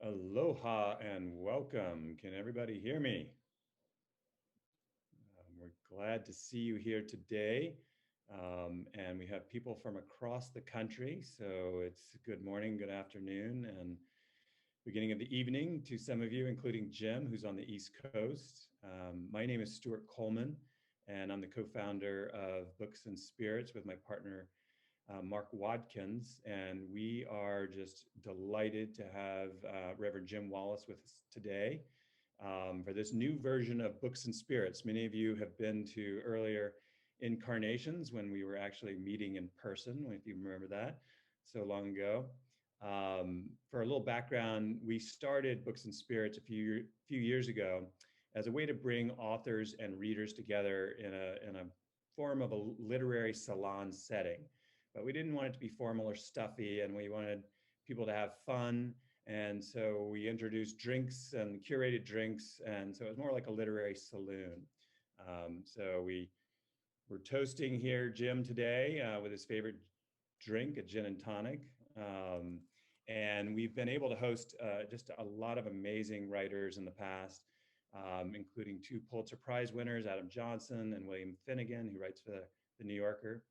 Aloha and welcome. Can everybody hear me? We're glad to see you here today. And we have people from across the country. So it's good morning, good afternoon, and beginning of the evening to some of you, including Jim, who's on the East Coast. My name is Stuart Coleman, and I'm the co-founder of Books and Spirits with my partner, Mark Watkins, and we are just delighted to have Reverend Jim Wallis with us today for this new version of Books and Spirits. Many of you have been to earlier incarnations when we were actually meeting in person, if you remember that, so long ago. For a little background, we started Books and Spirits a few years ago as a way to bring authors and readers together in a form of a literary salon setting. But we didn't want it to be formal or stuffy, and we wanted people to have fun. And so we introduced drinks and curated drinks. And so it was more like a literary saloon. We're toasting here Jim today with his favorite drink, a gin and tonic. And we've been able to host just a lot of amazing writers in the past, including two Pulitzer Prize winners, Adam Johnson and William Finnegan, who writes for the New Yorker.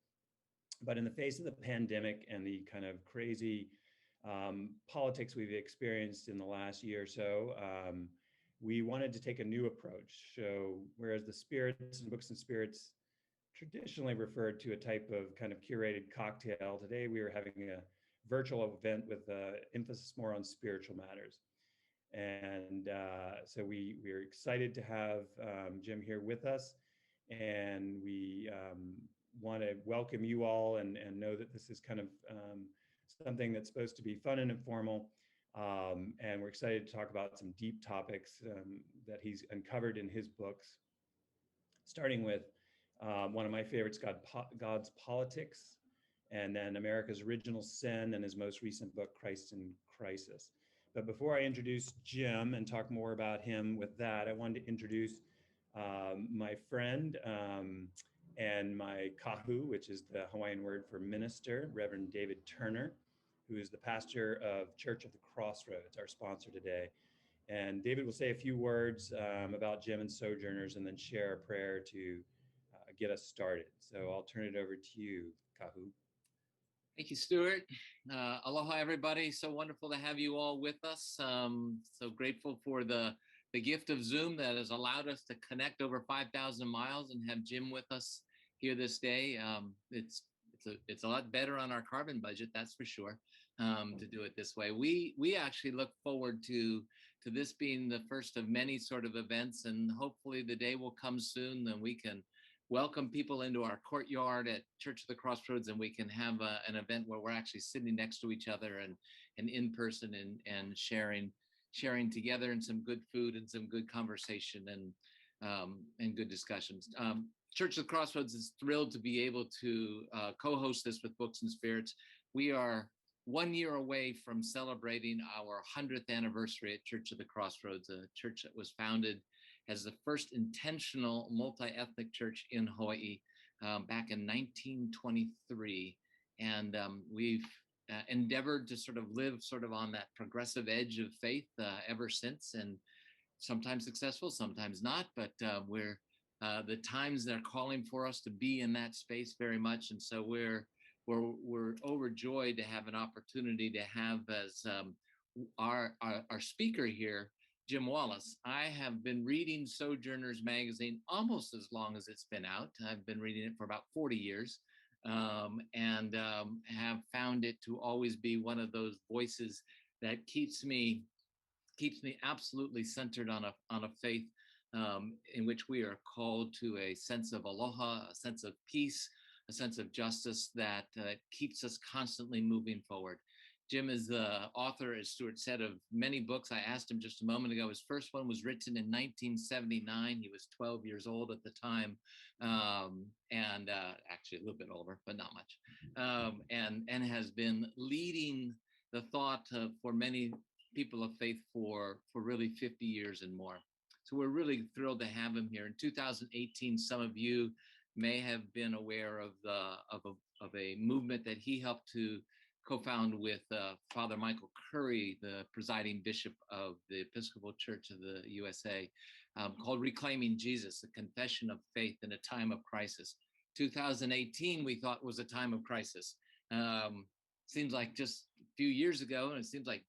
But in the face of the pandemic and the kind of crazy politics we've experienced in the last year or so, we wanted to take a new approach. So whereas the spirits and Books and Spirits traditionally referred to a type of kind of curated cocktail, today we are having a virtual event with emphasis more on spiritual matters. And so we're excited to have Jim here with us, and we want to welcome you all and know that this is kind of something that's supposed to be fun and informal. And we're excited to talk about some deep topics that he's uncovered in his books, starting with one of my favorites, God's Politics, and then America's Original Sin, and his most recent book, Christ in Crisis. But before I introduce Jim and talk more about him with that, I wanted to introduce my friend and my kahu, which is the Hawaiian word for minister, Reverend David Turner, who is the pastor of Church of the Crossroads, our sponsor today. And David will say a few words about Jim and Sojourners and then share a prayer to get us started. So I'll turn it over to you, kahu. Thank you, Stuart. Aloha, everybody. So wonderful to have you all with us. So grateful for the gift of Zoom that has allowed us to connect over 5,000 miles and have Jim with us here this day. It's a lot better on our carbon budget, that's for sure, to do it this way. We actually look forward to this being the first of many sort of events, and hopefully the day will come soon that we can welcome people into our courtyard at Church of the Crossroads, and we can have an event where we're actually sitting next to each other and in person and sharing together, and some good food and some good conversation and good discussions. Church of the Crossroads is thrilled to be able to co-host this with Books and Spirits. We are 1 year away from celebrating our 100th anniversary at Church of the Crossroads, a church that was founded as the first intentional multi-ethnic church in Hawaii back in 1923. And we've endeavored to sort of live sort of on that progressive edge of faith ever since, and sometimes successful, sometimes not, but we're the times they're calling for us to be in that space very much. And so we're overjoyed to have an opportunity to have as our speaker here, Jim Wallis. I have been reading Sojourners magazine almost as long as it's been out. I've been reading it for about 40 years and have found it to always be one of those voices that keeps me absolutely centered on a faith in which we are called to a sense of aloha, a sense of peace, a sense of justice that keeps us constantly moving forward. Jim is the author, as Stuart said, of many books. I asked him just a moment ago. His first one was written in 1979. He was 12 years old at the time, and actually a little bit older, but not much, and has been leading the thought for many people of faith for really 50 years and more. So we're really thrilled to have him here. In 2018, some of you may have been aware of a movement that he helped to co-found with Father Michael Curry, the presiding bishop of the Episcopal Church of the USA, called Reclaiming Jesus, a confession of faith in a time of crisis. 2018, we thought was a time of crisis. Seems like just a few years ago, and it seems like,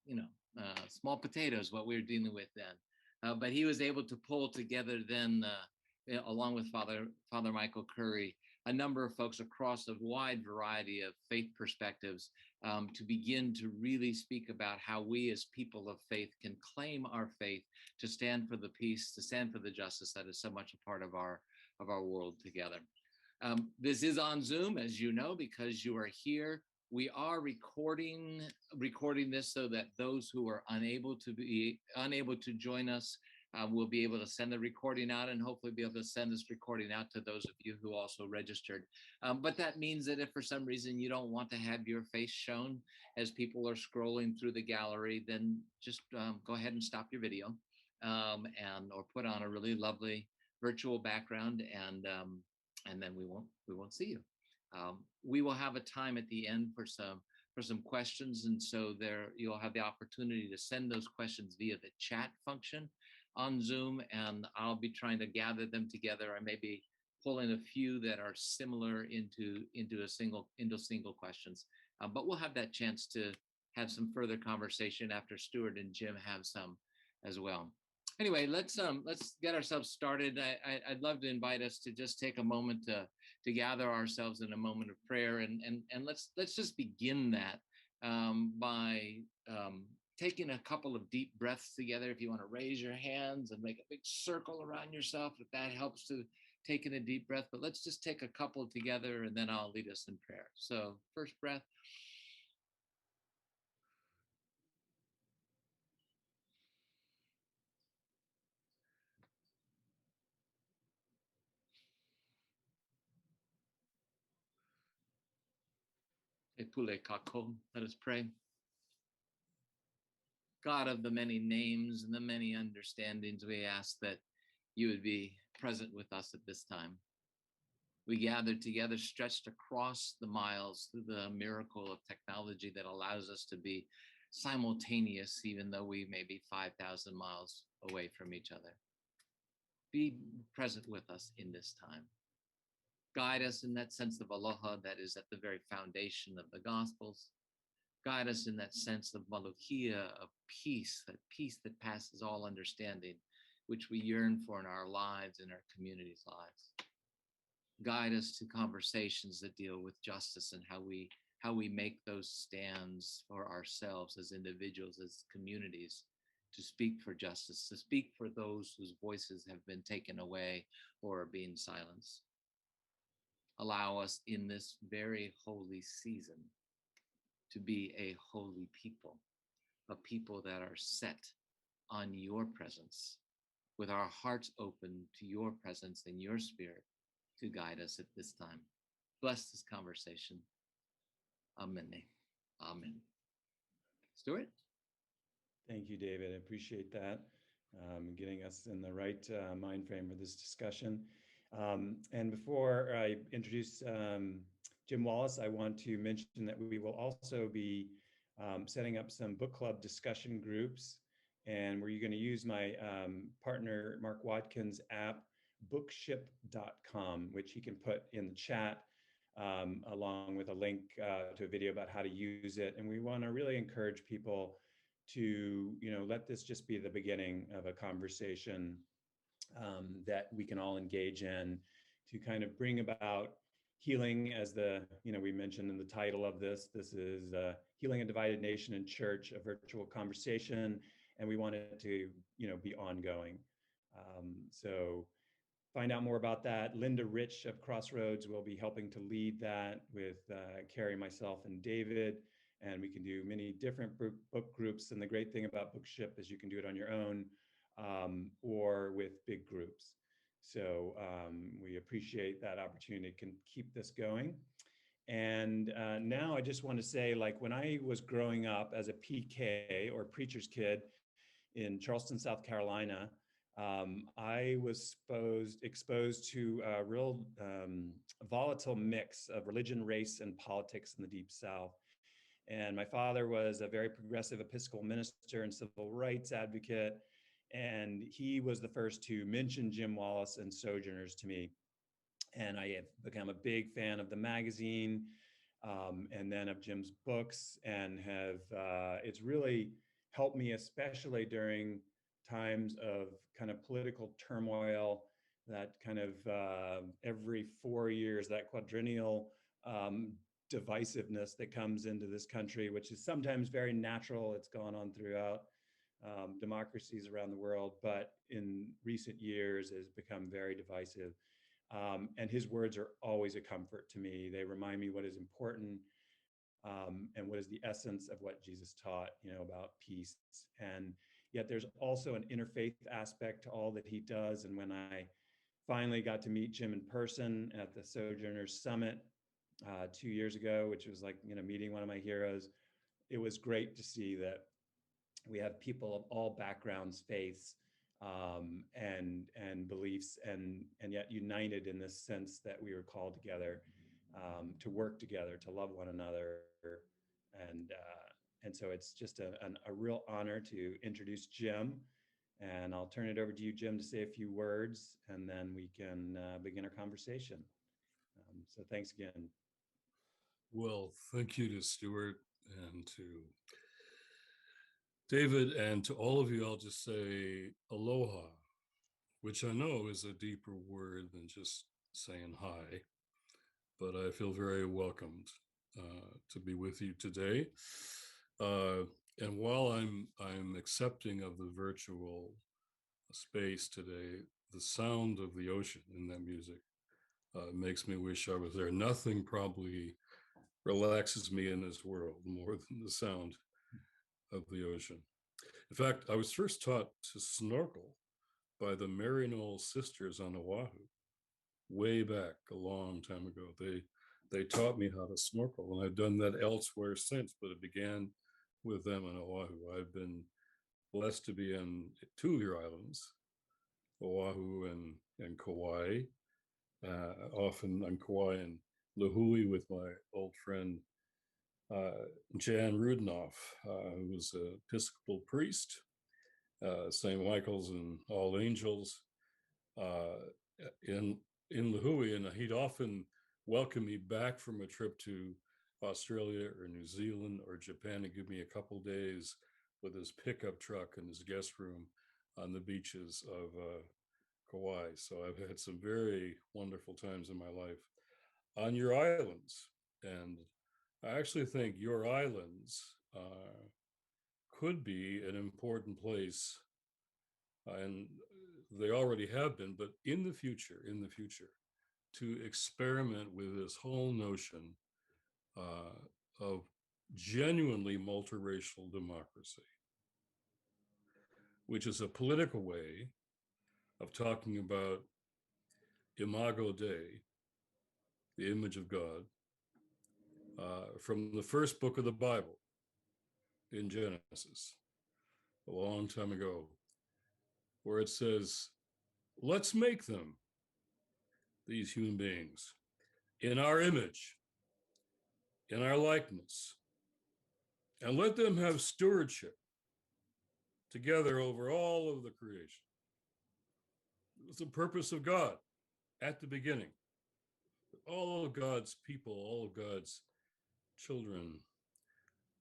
small potatoes, what we were dealing with then. But he was able to pull together then, along with Father Michael Curry, a number of folks across a wide variety of faith perspectives, to begin to really speak about how we as people of faith can claim our faith to stand for the peace, to stand for the justice that is so much a part of our world together. This is on Zoom, as you know, because you are here. We are recording this so that those who are unable to join us will be able to send the recording out, and hopefully be able to send this recording out to those of you who also registered. But that means that if for some reason you don't want to have your face shown as people are scrolling through the gallery, then just go ahead and stop your video, or put on a really lovely virtual background, and then we won't see you. We will have a time at the end for some questions, and so there you'll have the opportunity to send those questions via the chat function on Zoom, and I'll be trying to gather them together. I may be pulling a few that are similar into single questions, but we'll have that chance to have some further conversation after Stuart and Jim have some as well. Anyway, let's get ourselves started. I'd love to invite us to just take a moment to gather ourselves in a moment of prayer, and let's just begin that by taking a couple of deep breaths together. If you want to raise your hands and make a big circle around yourself, if that helps to take in a deep breath. But let's just take a couple together, and then I'll lead us in prayer. So first breath. Let us pray. God of the many names and the many understandings, we ask that you would be present with us at this time. We gathered together, stretched across the miles through the miracle of technology that allows us to be simultaneous, even though we may be 5,000 miles away from each other. Be present with us in this time. Guide us in that sense of aloha that is at the very foundation of the Gospels. Guide us in that sense of malukia, of peace that passes all understanding, which we yearn for in our lives, in our communities' lives. Guide us to conversations that deal with justice and how we make those stands for ourselves as individuals, as communities, to speak for justice, to speak for those whose voices have been taken away or are being silenced. Allow us in this very holy season to be a holy people, a people that are set on your presence, with our hearts open to your presence and your spirit to guide us at this time. Bless this conversation. Amen. Amen. Stuart? Thank you, David. I appreciate that, getting us in the right mind frame for this discussion. And before I introduce Jim Wallis, I want to mention that we will also be setting up some book club discussion groups, and we're going to use my partner Mark Watkins' app, bookship.com, which he can put in the chat, along with a link to a video about how to use it. And we want to really encourage people to, let this just be the beginning of a conversation that we can all engage in to kind of bring about healing, as we mentioned in the title of this. This is Healing a Divided Nation and Church, a virtual conversation, and we want it to, be ongoing. So find out more about that. Linda Rich of Crossroads will be helping to lead that with Carrie, myself, and David. And we can do many different book groups. And the great thing about Bookship is you can do it on your own or with big groups. So we appreciate that opportunity to keep this going. And now I just want to say, like when I was growing up as a PK or preacher's kid in Charleston, South Carolina, I was exposed to a real volatile mix of religion, race, and politics in the Deep South. And my father was a very progressive Episcopal minister and civil rights advocate. And he was the first to mention Jim Wallis and Sojourners to me. And I have become a big fan of the magazine, and then of Jim's books, and have it's really helped me, especially during times of kind of political turmoil, that kind of every 4 years, that quadrennial um, divisiveness that comes into this country, which is sometimes very natural. It's gone on throughout democracies around the world, but in recent years has become very divisive. And his words are always a comfort to me. They remind me what is important, and what is the essence of what Jesus taught, about peace. And yet there's also an interfaith aspect to all that he does. And when I finally got to meet Jim in person at the Sojourners Summit 2 years ago, which was like, meeting one of my heroes, it was great to see that we have people of all backgrounds, faiths, and beliefs, and yet united in this sense that we were called together, to work together, to love one another, and so it's just a real honor to introduce Jim. And I'll turn it over to you, Jim, to say a few words, and then we can begin our conversation. So thanks again. Well, thank you to Stuart and to David, and to all of you. I'll just say aloha, which I know is a deeper word than just saying hi, but I feel very welcomed to be with you today. And while I'm accepting of the virtual space today, the sound of the ocean in that music makes me wish I was there. Nothing probably relaxes me in this world more than the sound of the ocean. In fact, I was first taught to snorkel by the Maryknoll sisters on Oahu way back a long time ago. They taught me how to snorkel, and I've done that elsewhere since, but it began with them on Oahu. I've been blessed to be on two of your islands, Oahu and Kauai, often on Kauai and Lihue with my old friend Jan Rudenoff, who was an Episcopal priest, St. Michael's and All Angels in Lihue, and he'd often welcome me back from a trip to Australia or New Zealand or Japan and give me a couple days with his pickup truck and his guest room on the beaches of Kauai. So I've had some very wonderful times in my life on your islands, and I actually think your islands could be an important place, and they already have been, but in the future, to experiment with this whole notion of genuinely multiracial democracy, which is a political way of talking about Imago Dei, the image of God, from the first book of the Bible in Genesis, a long time ago, where it says, let's make them, these human beings, in our image, in our likeness, and let them have stewardship together over all of the creation. It was the purpose of God at the beginning. All of God's people, all of God's children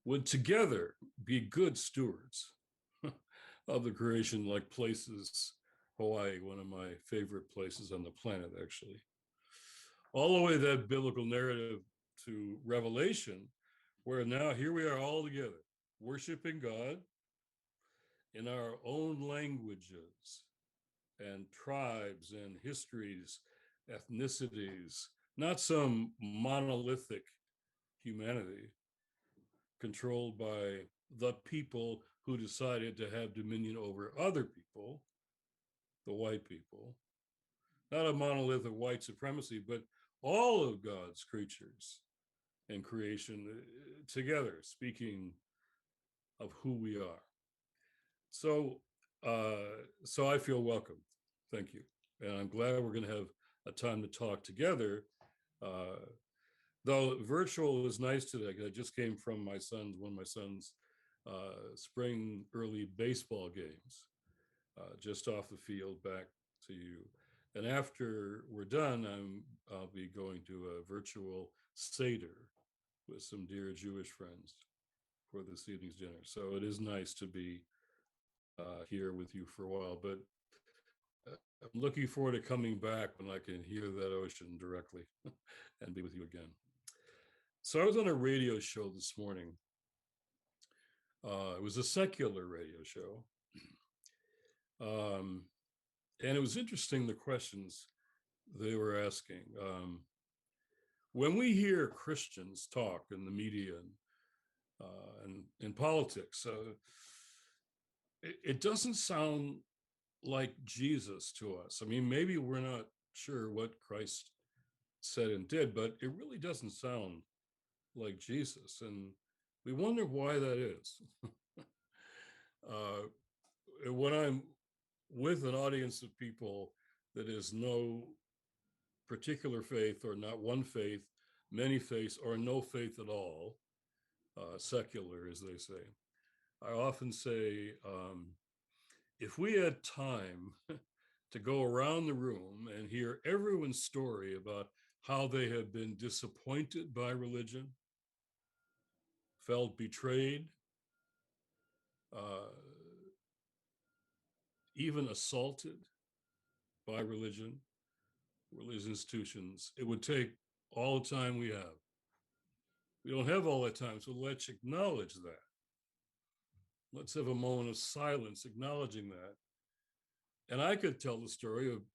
would together be good stewards of the creation, like places, Hawaii, one of my favorite places on the planet, actually. All the way that biblical narrative to Revelation, where now here we are all together, worshiping God in our own languages and tribes and histories, ethnicities, not some monolithic humanity controlled by the people who decided to have dominion over other people, the white people, not a monolith of white supremacy, but all of God's creatures and creation together, speaking of who we are. So I feel welcome. Thank you. And I'm glad we're going to have a time to talk together Though virtual is nice today, 'cause I just came from one of my son's spring early baseball games, just off the field back to you. And after we're done, I'll be going to a virtual Seder with some dear Jewish friends for this evening's dinner. So it is nice to be here with you for a while, but I'm looking forward to coming back when I can hear that ocean directly and be with you again. So I was on a radio show this morning. It was a secular radio show. And it was interesting, the questions they were asking. When we hear Christians talk in the media and in politics, it doesn't sound like Jesus to us. I mean, maybe we're not sure what Christ said and did, but it really doesn't sound like Jesus. And we wonder why that is. When I'm with an audience of people that is no particular faith or not one faith, many faiths, or no faith at all, secular, as they say, I often say, if we had time to go around the room and hear everyone's story about how they have been disappointed by religion, felt betrayed, uh, even assaulted by religious institutions, it would take all the time we have. We don't have all that time, so let's acknowledge that. Let's have a moment of silence acknowledging that. And I could tell the story of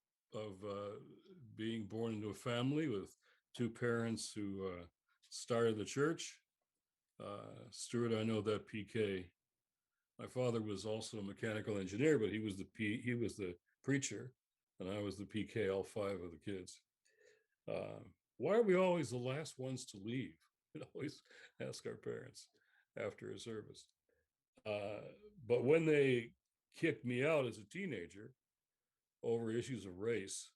being born into a family with two parents who started the church. Stuart, I know that PK. My father was also a mechanical engineer, but he was the preacher, and I was the PK, all five of the kids. Why are we always the last ones to leave? We'd always ask our parents after a service. But when they kicked me out as a teenager over issues of race,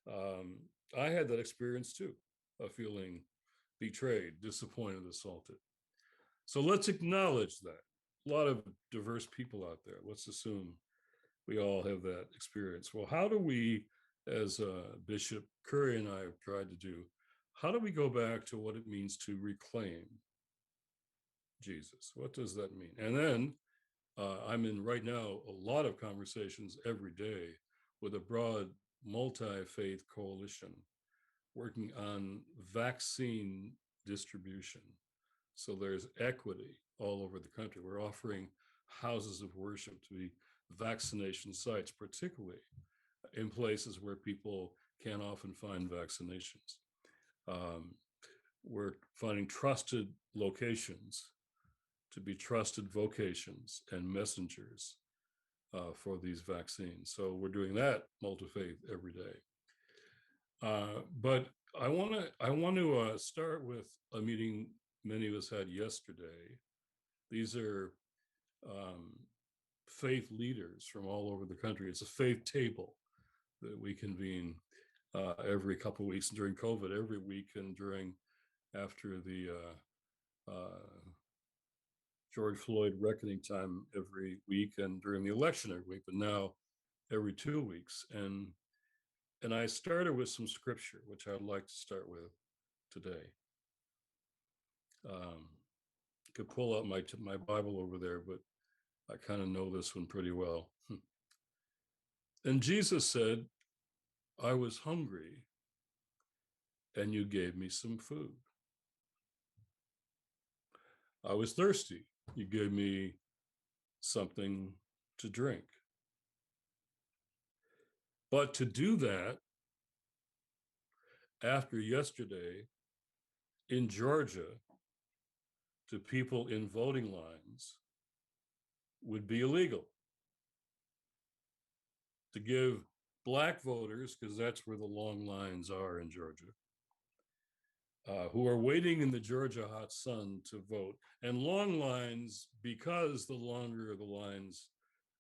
I had that experience too, of feeling betrayed, disappointed, assaulted. So let's acknowledge that. A lot of diverse people out there. Let's assume we all have that experience. Well, how do we, as Bishop Curry and I have tried to do, how do we go back to what it means to reclaim Jesus? What does that mean? And then I'm in right now a lot of conversations every day with a broad multi-faith coalition working on vaccine distribution. So there's equity all over the country. We're offering houses of worship to be vaccination sites, particularly in places where people can't often find vaccinations. We're finding trusted locations to be trusted vocations and messengers for these vaccines. So we're doing that multi-faith every day. But I want to start with a meeting many of us had yesterday. These are faith leaders from all over the country. It's a faith table that we convene every couple of weeks during COVID, every week, and after the George Floyd reckoning time every week, and during the election every week, but now every 2 weeks. And I started with some scripture, which I'd like to start with today. I could pull out my Bible over there, but I kind of know this one pretty well. And Jesus said, I was hungry, and you gave me some food. I was thirsty. You gave me something to drink. But to do that, after yesterday in Georgia, to people in voting lines would be illegal. To give Black voters, because that's where the long lines are in Georgia, who are waiting in the Georgia hot sun to vote, and long lines because the longer the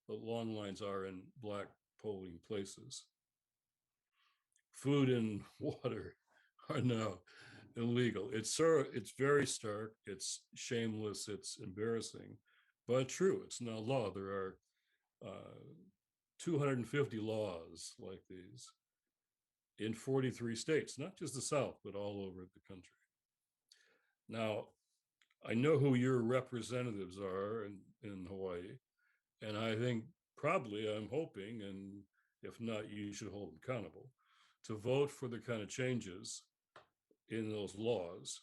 long lines are in Black polling places. Food and water are now illegal. It's very stark, it's shameless, it's embarrassing, but true. It's not law. There are 250 laws like these in 43 states, not just the South, but all over the country. Now, I know who your representatives are in Hawaii, and I think probably I'm hoping, and if not, you should hold them accountable, to vote for the kind of changes in those laws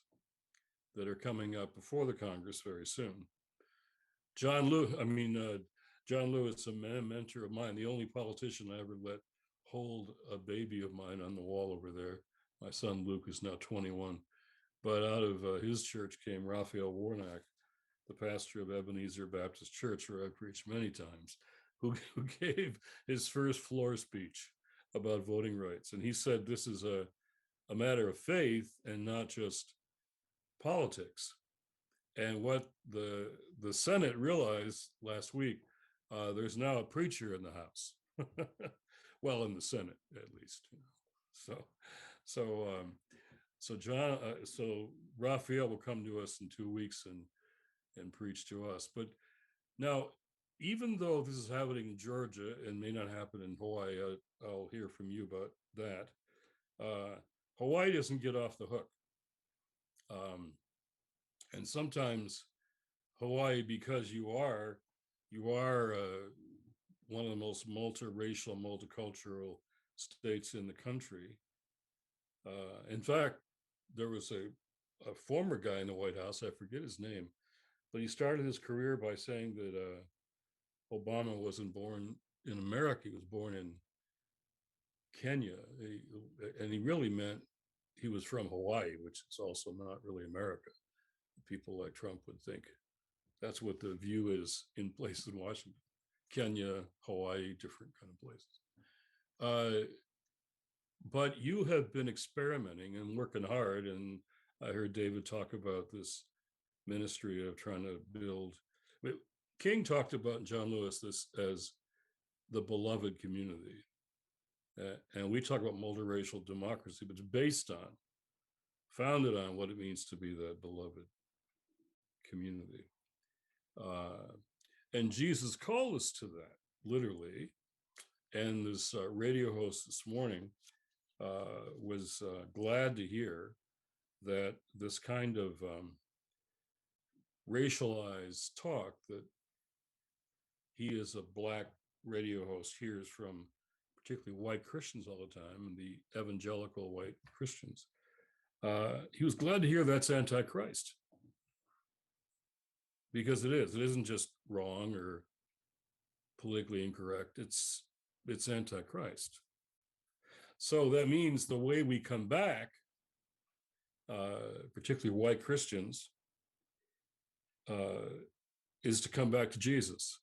that are coming up before the Congress very soon. John Lewis, a mentor of mine, the only politician I ever let hold a baby of mine on the wall over there. My son Luke is now 21. But out of his church came Raphael Warnock, the pastor of Ebenezer Baptist Church, where I've preached many times, who gave his first floor speech about voting rights. And he said this is a matter of faith and not just politics. And what the Senate realized last week, there's now a preacher in the House. Well, in the Senate, at least. So Raphael will come to us in 2 weeks and preach to us. But now, even though this is happening in Georgia and may not happen in Hawaii, I'll hear from you about that. Hawaii doesn't get off the hook. And sometimes Hawaii, because you are one of the most multiracial, multicultural states in the country. In fact, there was a former guy in the White House, I forget his name, but he started his career by saying that Obama wasn't born in America, he was born in Kenya. And he really meant he was from Hawaii, which is also not really America. People like Trump would think that's what the view is in places in Washington. Kenya, Hawaii, different kind of places. But you have been experimenting and working hard. And I heard David talk about this ministry of trying to build. King talked about, John Lewis, this as the beloved community. And we talk about multiracial democracy, but it's founded on what it means to be that beloved community. And Jesus called us to that, literally. And this radio host this morning was glad to hear that this kind of racialized talk that he, as a Black radio host, hears from particularly white Christians all the time, and the evangelical white Christians. He was glad to hear that's Antichrist. Because it is. It isn't just wrong or politically incorrect. It's Antichrist. So that means the way we come back, particularly white Christians, is to come back to Jesus.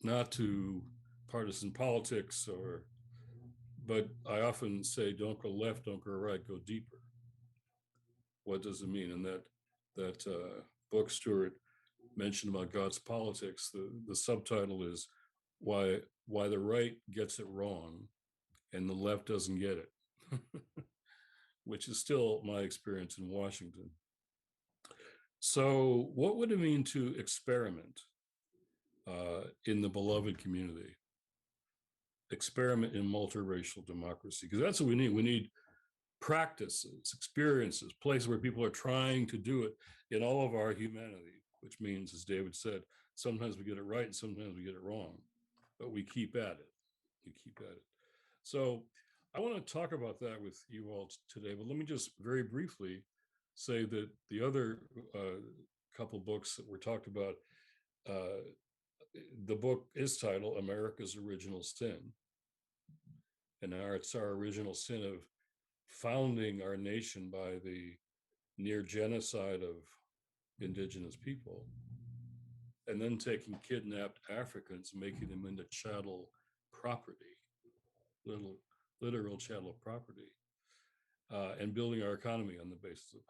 Not to partisan politics, but I often say, don't go left, don't go right, go deeper. What does it mean? And that book Stuart mentioned about God's politics, the subtitle is why the right gets it wrong and the left doesn't get it, which is still my experience in Washington. So what would it mean to experiment in the beloved community? Experiment in multiracial democracy, because that's what we need. We need practices, experiences, places where people are trying to do it in all of our humanity, which means, as David said, sometimes we get it right and sometimes we get it wrong, but we keep at it. So I want to talk about that with you all today, but let me just very briefly say that the other couple books that were talked about, the book is titled America's Original Sin. And it's our original sin of founding our nation by the near genocide of indigenous people, and then taking kidnapped Africans, making them into chattel property, literal chattel property, and building our economy on the basis of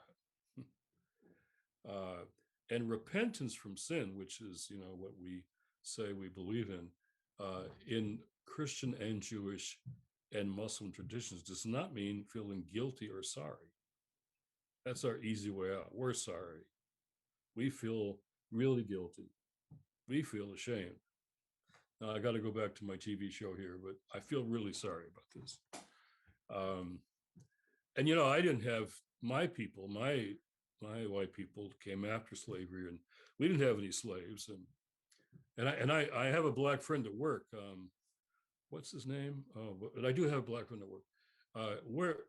that. And repentance from sin, which is, what we say we believe in Christian and Jewish and Muslim traditions does not mean feeling guilty or sorry. That's our easy way out. We're sorry. We feel really guilty. We feel ashamed. Now, I got to go back to my TV show here, but I feel really sorry about this. And I didn't have my people, my white people came after slavery, and we didn't have any slaves. And I have a black friend at work. What's his name? Oh, but I do have a black friend at work.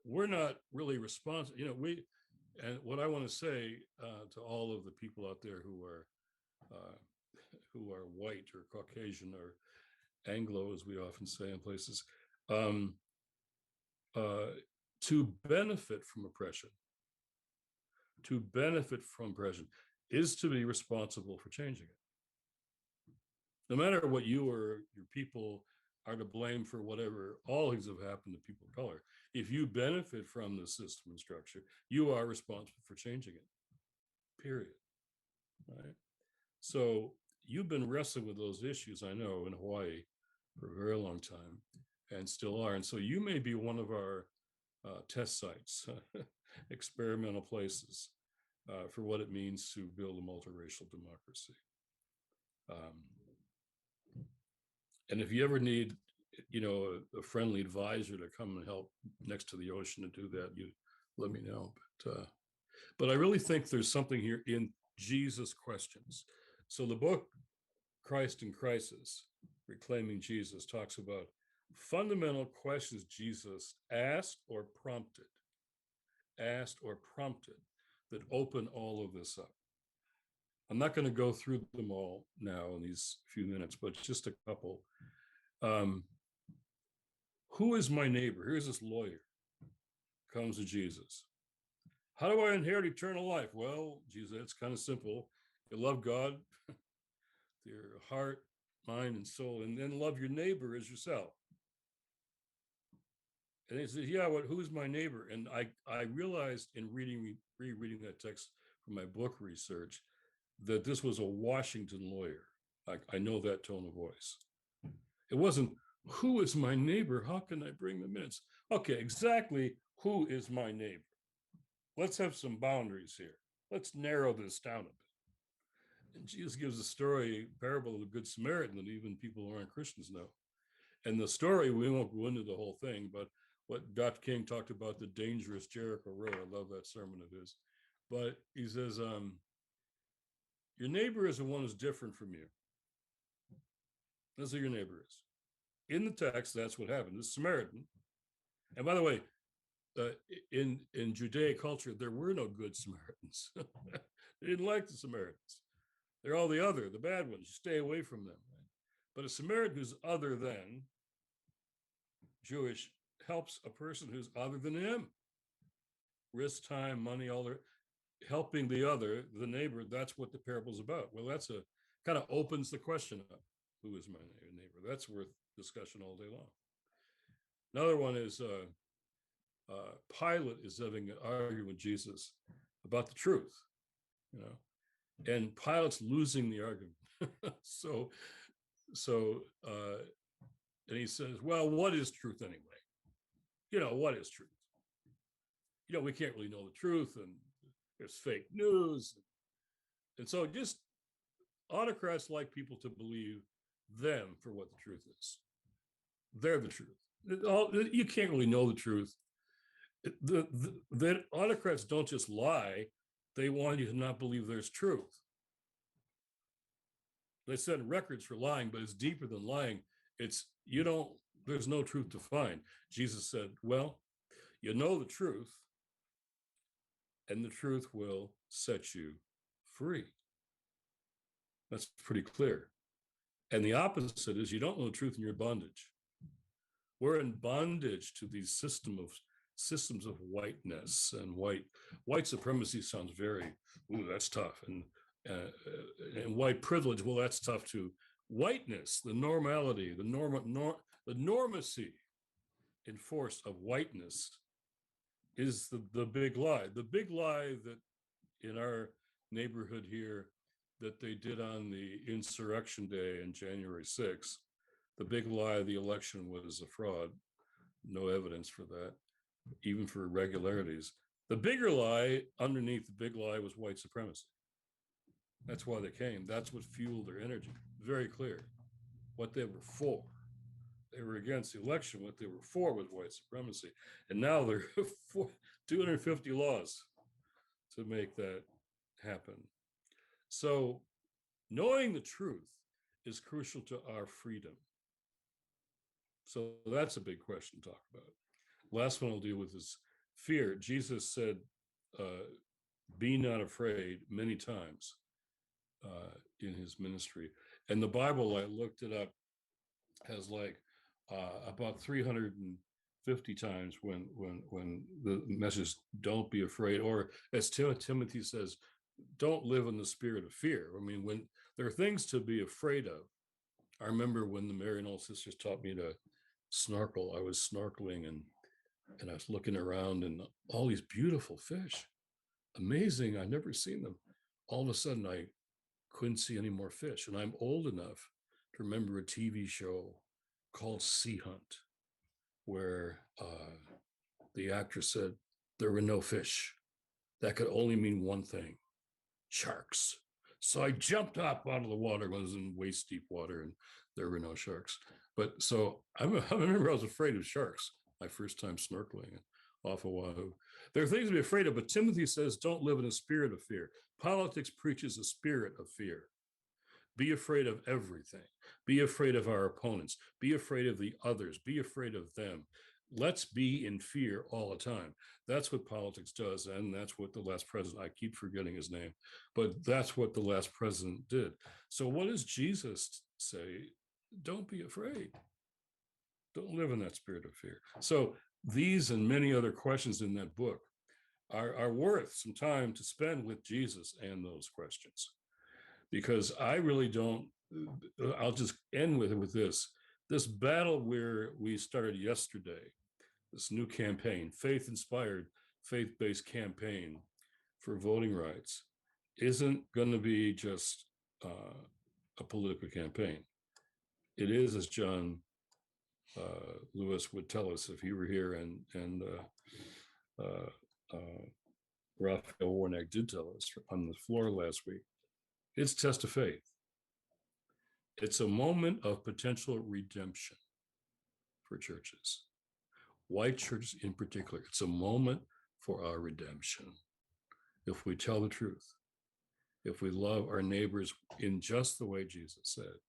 We're not really responsible. And what I want to say to all of the people out there who are white or Caucasian or Anglo, as we often say in places, to benefit from oppression, is to be responsible for changing it. No matter what you or your people are to blame for whatever, all things have happened to people of color. If you benefit from the system and structure, you are responsible for changing it, period. Right? So you've been wrestling with those issues, I know, in Hawaii for a very long time, and still are. And so you may be one of our test sites, experimental places for what it means to build a multiracial democracy. And if you ever need, a friendly advisor to come and help next to the ocean to do that, you let me know. But I really think there's something here in Jesus' questions. So the book Christ in Crisis, Reclaiming Jesus, talks about fundamental questions Jesus asked or prompted that open all of this up. I'm not going to go through them all now in these few minutes, but just a couple. Who is my neighbor? Here's this lawyer, comes to Jesus. How do I inherit eternal life? Well, Jesus, it's kind of simple. You love God, your heart, mind, and soul, and then love your neighbor as yourself. And he says, yeah, who's my neighbor? And I realized in rereading that text from my book research that this was a Washington lawyer. I know that tone of voice. It wasn't, who is my neighbor? How can I bring them in? It's, okay, exactly who is my neighbor? Let's have some boundaries here. Let's narrow this down a bit. And Jesus gives a story, parable of the Good Samaritan, that even people who aren't Christians know. And the story, we won't go into the whole thing, but what Dr. King talked about, the dangerous Jericho Road. I love that sermon of his. But he says, your neighbor is the one who's different from you. That's who your neighbor is. In the text, that's what happened. The Samaritan. And by the way, in Judaic culture, there were no good Samaritans. They didn't like the Samaritans. They're all the other, the bad ones. You stay away from them. Right? But a Samaritan who's other than Jewish helps a person who's other than him. Risk, time, money, all their helping the other, the neighbor. That's what the parable's about. Well, that's a kind of opens the question up. Who is my neighbor? That's worth discussion all day long. Another one is Pilate is having an argument with Jesus about the truth, and Pilate's losing the argument. so, and he says, well, what is truth anyway? What is truth? We can't really know the truth, and there's fake news. And so just autocrats like people to believe them for what the truth is. They're the truth. You can't really know the truth. The autocrats don't just lie. They want you to not believe there's truth. They set records for lying, but it's deeper than lying. There's no truth to find. Jesus said, well, you know the truth, and the truth will set you free. That's pretty clear. And the opposite is you don't know the truth and you're in bondage. We're in bondage to these systems of whiteness, and white supremacy sounds very, that's tough. And white privilege, well, that's tough too. Whiteness, the normality, the normacy enforced of whiteness is the big lie. The big lie that in our neighborhood here that they did on the insurrection day on January 6th, the big lie the election was a fraud. No evidence for that, even for irregularities. The bigger lie underneath the big lie was white supremacy. That's why they came. That's what fueled their energy. Very clear what they were for. They were against the election. What they were for was white supremacy. And now they're for 250 laws to make that happen. So knowing the truth is crucial to our freedom. So that's a big question to talk about. Last one I'll deal with is fear. Jesus said, be not afraid many times in his ministry. And the Bible, I looked it up, has like about 350 times when the message don't be afraid, or as Timothy says, don't live in the spirit of fear. I mean, when there are things to be afraid of. I remember when the Maryknoll sisters taught me to snorkel, I was snorkeling and I was looking around and all these beautiful fish, amazing, I've never seen them. All of a sudden I couldn't see any more fish, and I'm old enough to remember a TV show called Sea Hunt, where the actress said there were no fish. That could only mean one thing: sharks. So I jumped up out of the water. I was in waist deep water and there were no sharks. But so I remember I was afraid of sharks my first time snorkeling off of Oahu. There are things to be afraid of, but Timothy says don't live in a spirit of fear. Politics preaches a spirit of fear. Be afraid of everything. Be afraid of our opponents. Be afraid of the others. Be afraid of them. Let's be in fear all the time. That's what politics does. And that's what the last president, I keep forgetting his name, but that's what the last president did. So what does Jesus say? Don't be afraid. Don't live in that spirit of fear. So these and many other questions in that book are worth some time to spend with Jesus and those questions. Because I really don't, I'll just end with this battle where we started yesterday, this new campaign, faith-inspired, faith-based campaign for voting rights, isn't going to be just a political campaign. It is, as John Lewis would tell us if he were here, and Raphael Warnock did tell us on the floor last week, it's a test of faith. It's a moment of potential redemption for churches, white churches in particular. It's a moment for our redemption. If we tell the truth, if we love our neighbors in just the way Jesus said,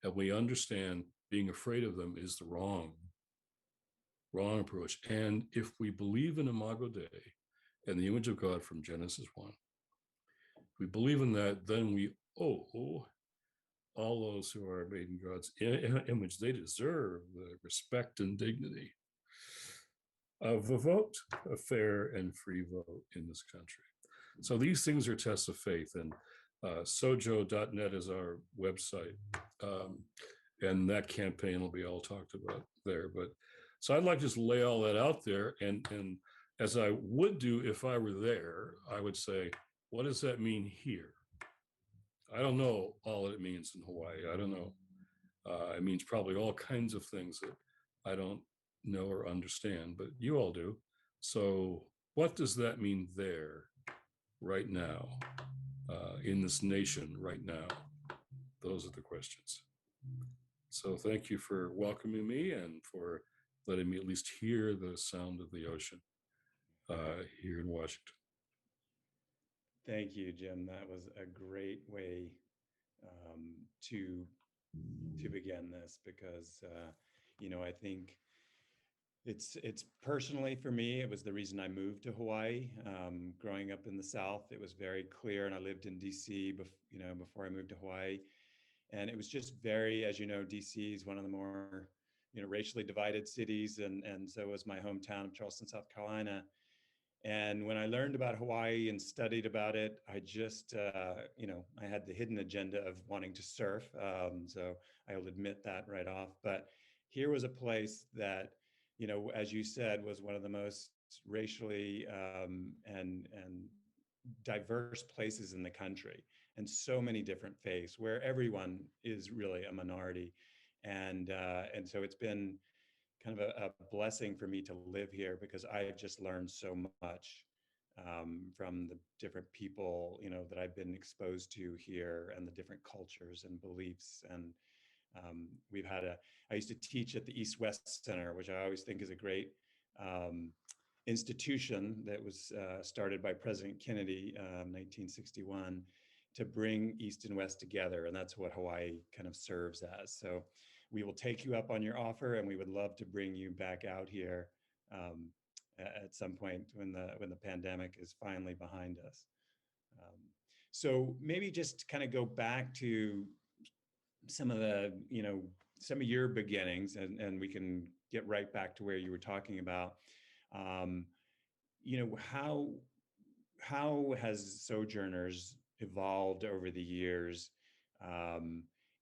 and we understand being afraid of them is the wrong approach. And if we believe in Imago Dei and the image of God from Genesis 1, if we believe in that, then we owe all those who are made in God's image, they deserve the respect and dignity of a vote, a fair and free vote in this country. So these things are tests of faith, and sojo.net is our website. And that campaign will be all talked about there. But so I'd like to just lay all that out there. And as I would do if I were there, I would say, what does that mean here? I don't know all that it means in Hawaii. I don't know. It means probably all kinds of things that I don't know or understand, but you all do. So what does that mean there right now, in this nation right now? Those are the questions. So thank you for welcoming me and for letting me at least hear the sound of the ocean here in Washington. Thank you, Jim. That was a great way to begin this, because I think it's personally for me, it was the reason I moved to Hawaii. Growing up in the South, it was very clear, and I lived in DC before I moved to Hawaii, and it was just very, as you know, DC is one of the more racially divided cities, and so was my hometown of Charleston, South Carolina. And when I learned about Hawaii and studied about it, I just, I had the hidden agenda of wanting to surf. So I will admit that right off. But here was a place that, as you said, was one of the most racially and diverse places in the country, and so many different faiths, where everyone is really a minority. And so it's been kind of a blessing for me to live here, because I just learned so much from the different people, that I've been exposed to here, and the different cultures and beliefs. And I used to teach at the East-West Center, which I always think is a great institution that was started by President Kennedy, 1961, to bring East and West together. And that's what Hawaii kind of serves as. So we will take you up on your offer, and we would love to bring you back out here at some point when the pandemic is finally behind us. So maybe just kind of go back to some of your beginnings, and we can get right back to where you were talking about, how has Sojourners evolved over the years,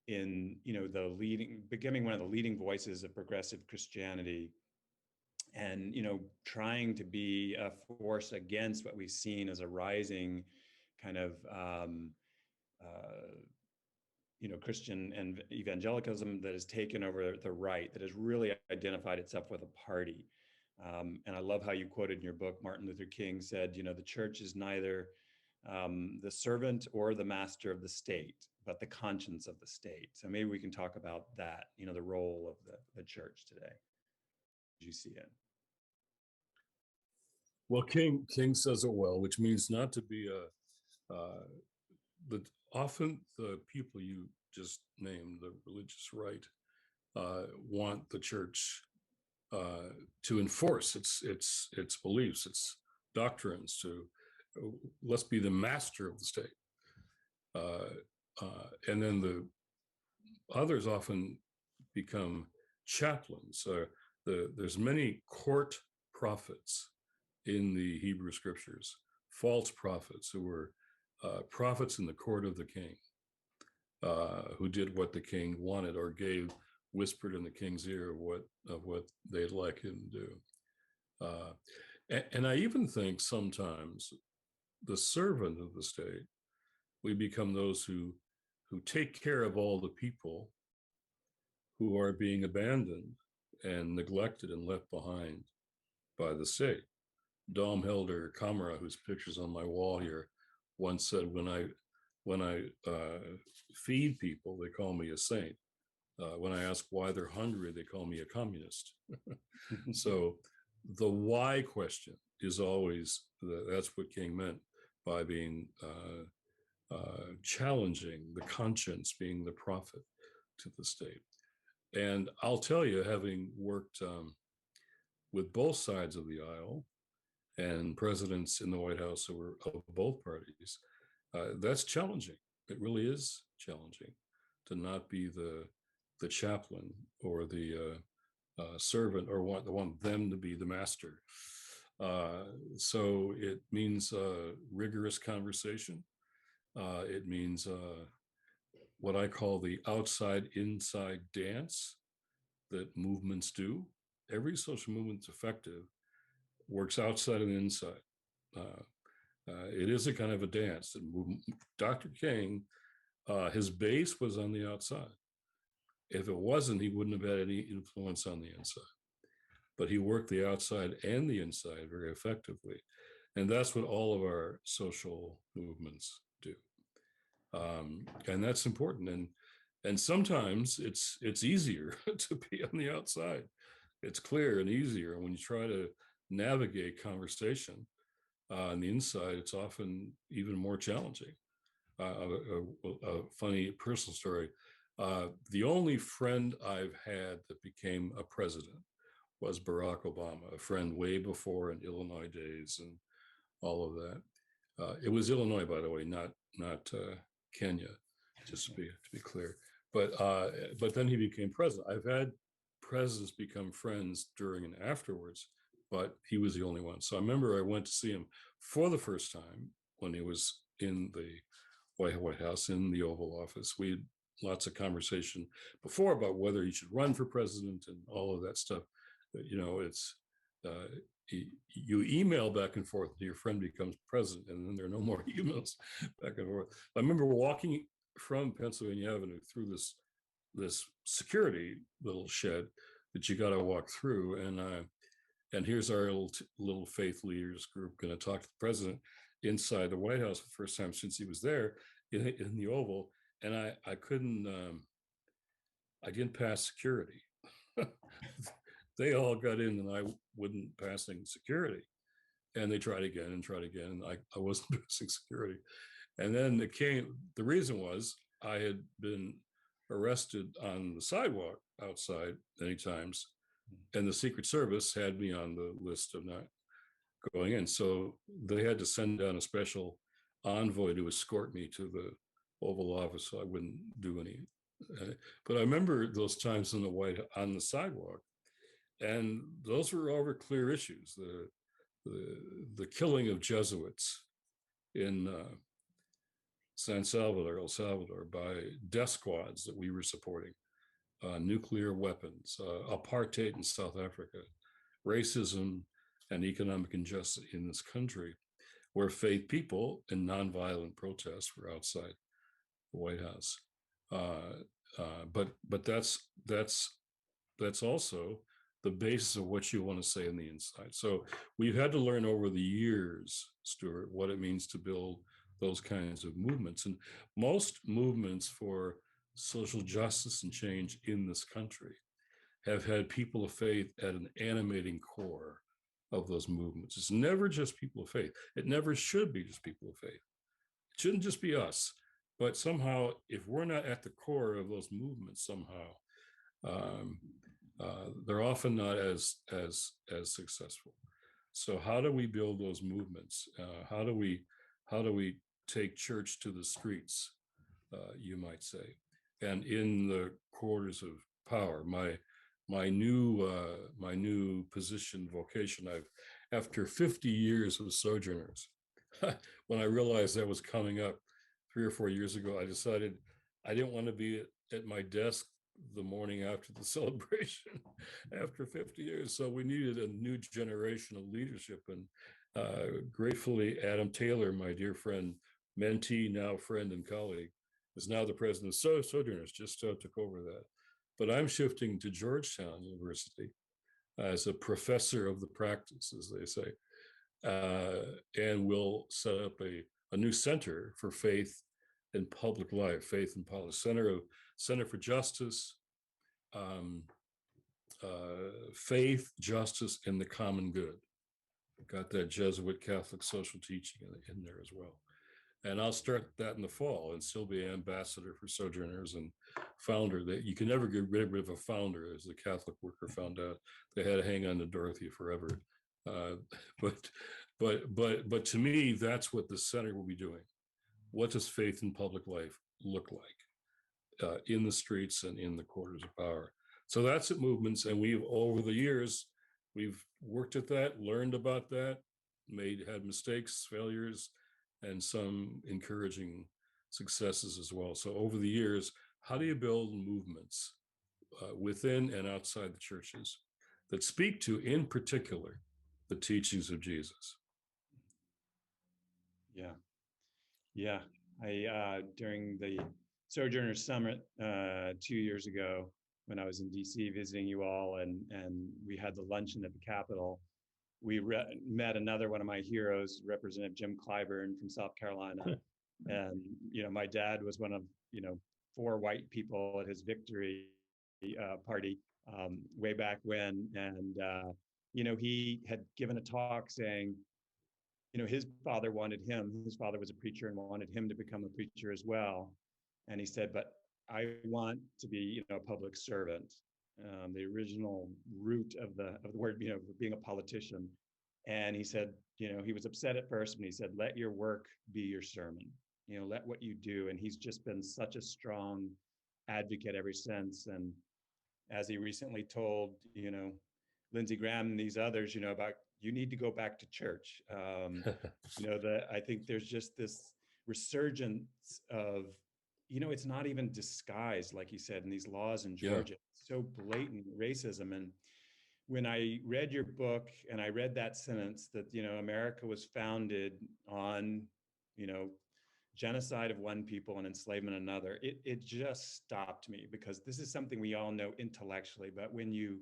in becoming one of the leading voices of progressive Christianity, and trying to be a force against what we've seen as a rising kind of Christian and evangelicalism that has taken over the right, that has really identified itself with a party. And I love how you quoted in your book, Martin Luther King said, the church is neither the servant or the master of the state, but the conscience of the state. So maybe we can talk about that, the role of the church today. Did you see it? Well, King says it well, which means not to be often the people you just named, the religious right, want the church to enforce its beliefs, its doctrines, to let's be the master of the state. And then the others often become chaplains. There's many court prophets in the Hebrew scriptures, false prophets who were prophets in the court of the king, who did what the king wanted, or whispered in the king's ear of what they'd like him to do. And I even think sometimes the servant of the state, we become those who take care of all the people who are being abandoned and neglected and left behind by the state. Dom Helder Kamara, whose picture's on my wall here, once said, when I feed people, they call me a saint. When I ask why they're hungry, they call me a communist. So the why question is always, that's what King meant by being challenging the conscience, being the prophet to the state. And I'll tell you, having worked with both sides of the aisle, and presidents in the White House who were of both parties, that's challenging. It really is challenging to not be the chaplain or the servant, or want them to be the master. So it means rigorous conversation. It means what I call the outside-inside dance that movements do. Every social movement's effective works outside and inside. It is a kind of a dance. Dr. King, his base was on the outside. If it wasn't, he wouldn't have had any influence on the inside. But he worked the outside and the inside very effectively. And that's what all of our social movements do. And that's important. And sometimes it's easier to be on the outside. It's clear and easier. When you try to navigate conversation on the inside, it's often even more challenging. A funny personal story. The only friend I've had that became a president was Barack Obama, a friend way before in Illinois days and all of that. It was Illinois, by the way, not Kenya, just to be clear. But then he became president. I've had presidents become friends during and afterwards, but he was the only one. So I remember I went to see him for the first time when he was in the White House, in the Oval Office. We had lots of conversation before about whether he should run for president and all of that stuff. It's you email back and forth until your friend becomes president, and then there are no more emails back and forth. I remember walking from Pennsylvania Avenue through this security little shed that you got to walk through. And here's our little faith leaders group going to talk to the president inside the White House for the first time since he was there in the Oval. And I couldn't, I didn't pass security. They all got in and I wouldn't passing security. And they tried again and tried again. And I wasn't passing security. And then the reason was I had been arrested on the sidewalk outside many times. And the Secret Service had me on the list of not going in. So they had to send down a special envoy to escort me to the Oval Office so I wouldn't do any. But I remember those times on the sidewalk, and those were over clear issues. The killing of Jesuits in San Salvador, El Salvador, by death squads that we were supporting, nuclear weapons, apartheid in South Africa, racism and economic injustice in this country, where faith people in nonviolent protests were outside the White House. But that's also the basis of what you want to say on the inside. So we've had to learn over the years, Stuart, what it means to build those kinds of movements. And most movements for social justice and change in this country have had people of faith at an animating core of those movements. It's never just people of faith. It never should be just people of faith. It shouldn't just be us. But somehow, if we're not at the core of those movements, somehow, they're often not as successful. So how do we build those movements? How do we take church to the streets, you might say, and in the quarters of power? My new position, vocation. After 50 years of Sojourners, when I realized that was coming up 3 or 4 years ago, I decided I didn't want to be at my desk the morning after the celebration after 50 years. So we needed a new generation of leadership. And gratefully, Adam Taylor, my dear friend, mentee, now friend and colleague, is now the president of Sojourners, just took over that. But I'm shifting to Georgetown University as a professor of the practice, as they say, and we'll set up a new center for faith and public life, faith and politics, Center for Justice, faith, justice, and the common good. Got that Jesuit Catholic social teaching in there as well. And I'll start that in the fall and still be ambassador for Sojourners and founder. That you can never get rid of a founder, as the Catholic worker found out. They had to hang on to Dorothy forever. But to me, that's what the center will be doing. What does faith in public life look like in the streets and in the quarters of power? So that's at movements, and we've over the years we've worked at that, learned about that, had mistakes, failures, and some encouraging successes as well. So over the years, how do you build movements within and outside the churches that speak to, in particular, the teachings of Jesus? Yeah. I during the Sojourners Summit 2 years ago, when I was in DC visiting you all, and we had the luncheon at the Capitol, we met another one of my heroes, Representative Jim Clyburn from South Carolina. And, my dad was one of, 4 white people at his victory party way back when. And, he had given a talk saying, his father was a preacher and wanted him to become a preacher as well. And he said, but I want to be, a public servant. The original root of the word, being a politician. And he said, he was upset at first, and he said, let your work be your sermon, let what you do. And he's just been such a strong advocate ever since. And as he recently told, Lindsey Graham and these others, about you need to go back to church. I think there's just this resurgence of, it's not even disguised, like you said, in these laws in Georgia. Yeah. So blatant racism. And when I read your book and I read that sentence that, America was founded on, genocide of one people and enslavement of another, it just stopped me, because this is something we all know intellectually, but when you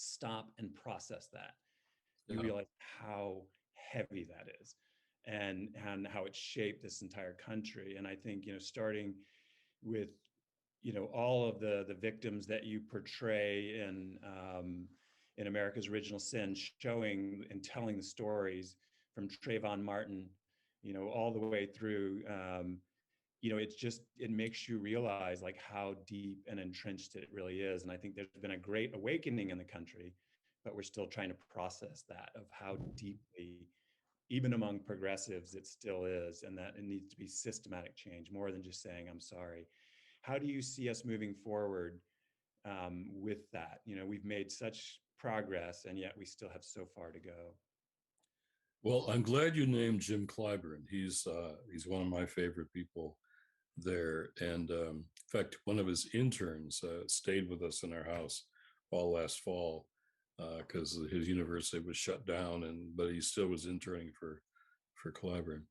stop and process that, you Yeah. realize how heavy that is, and how it shaped this entire country. And I think, starting with, all of the victims that you portray in America's Original Sin, showing and telling the stories from Trayvon Martin, all the way through, it makes you realize like how deep and entrenched it really is. And I think there's been a great awakening in the country, but we're still trying to process that, of how deeply, even among progressives, it still is, and that it needs to be systematic change more than just saying, I'm sorry. How do you see us moving forward with that? We've made such progress, and yet we still have so far to go. Well, I'm glad you named Jim Clyburn. He's one of my favorite people there. And in fact, one of his interns stayed with us in our house all last fall because his university was shut down, but he still was interning for Clyburn.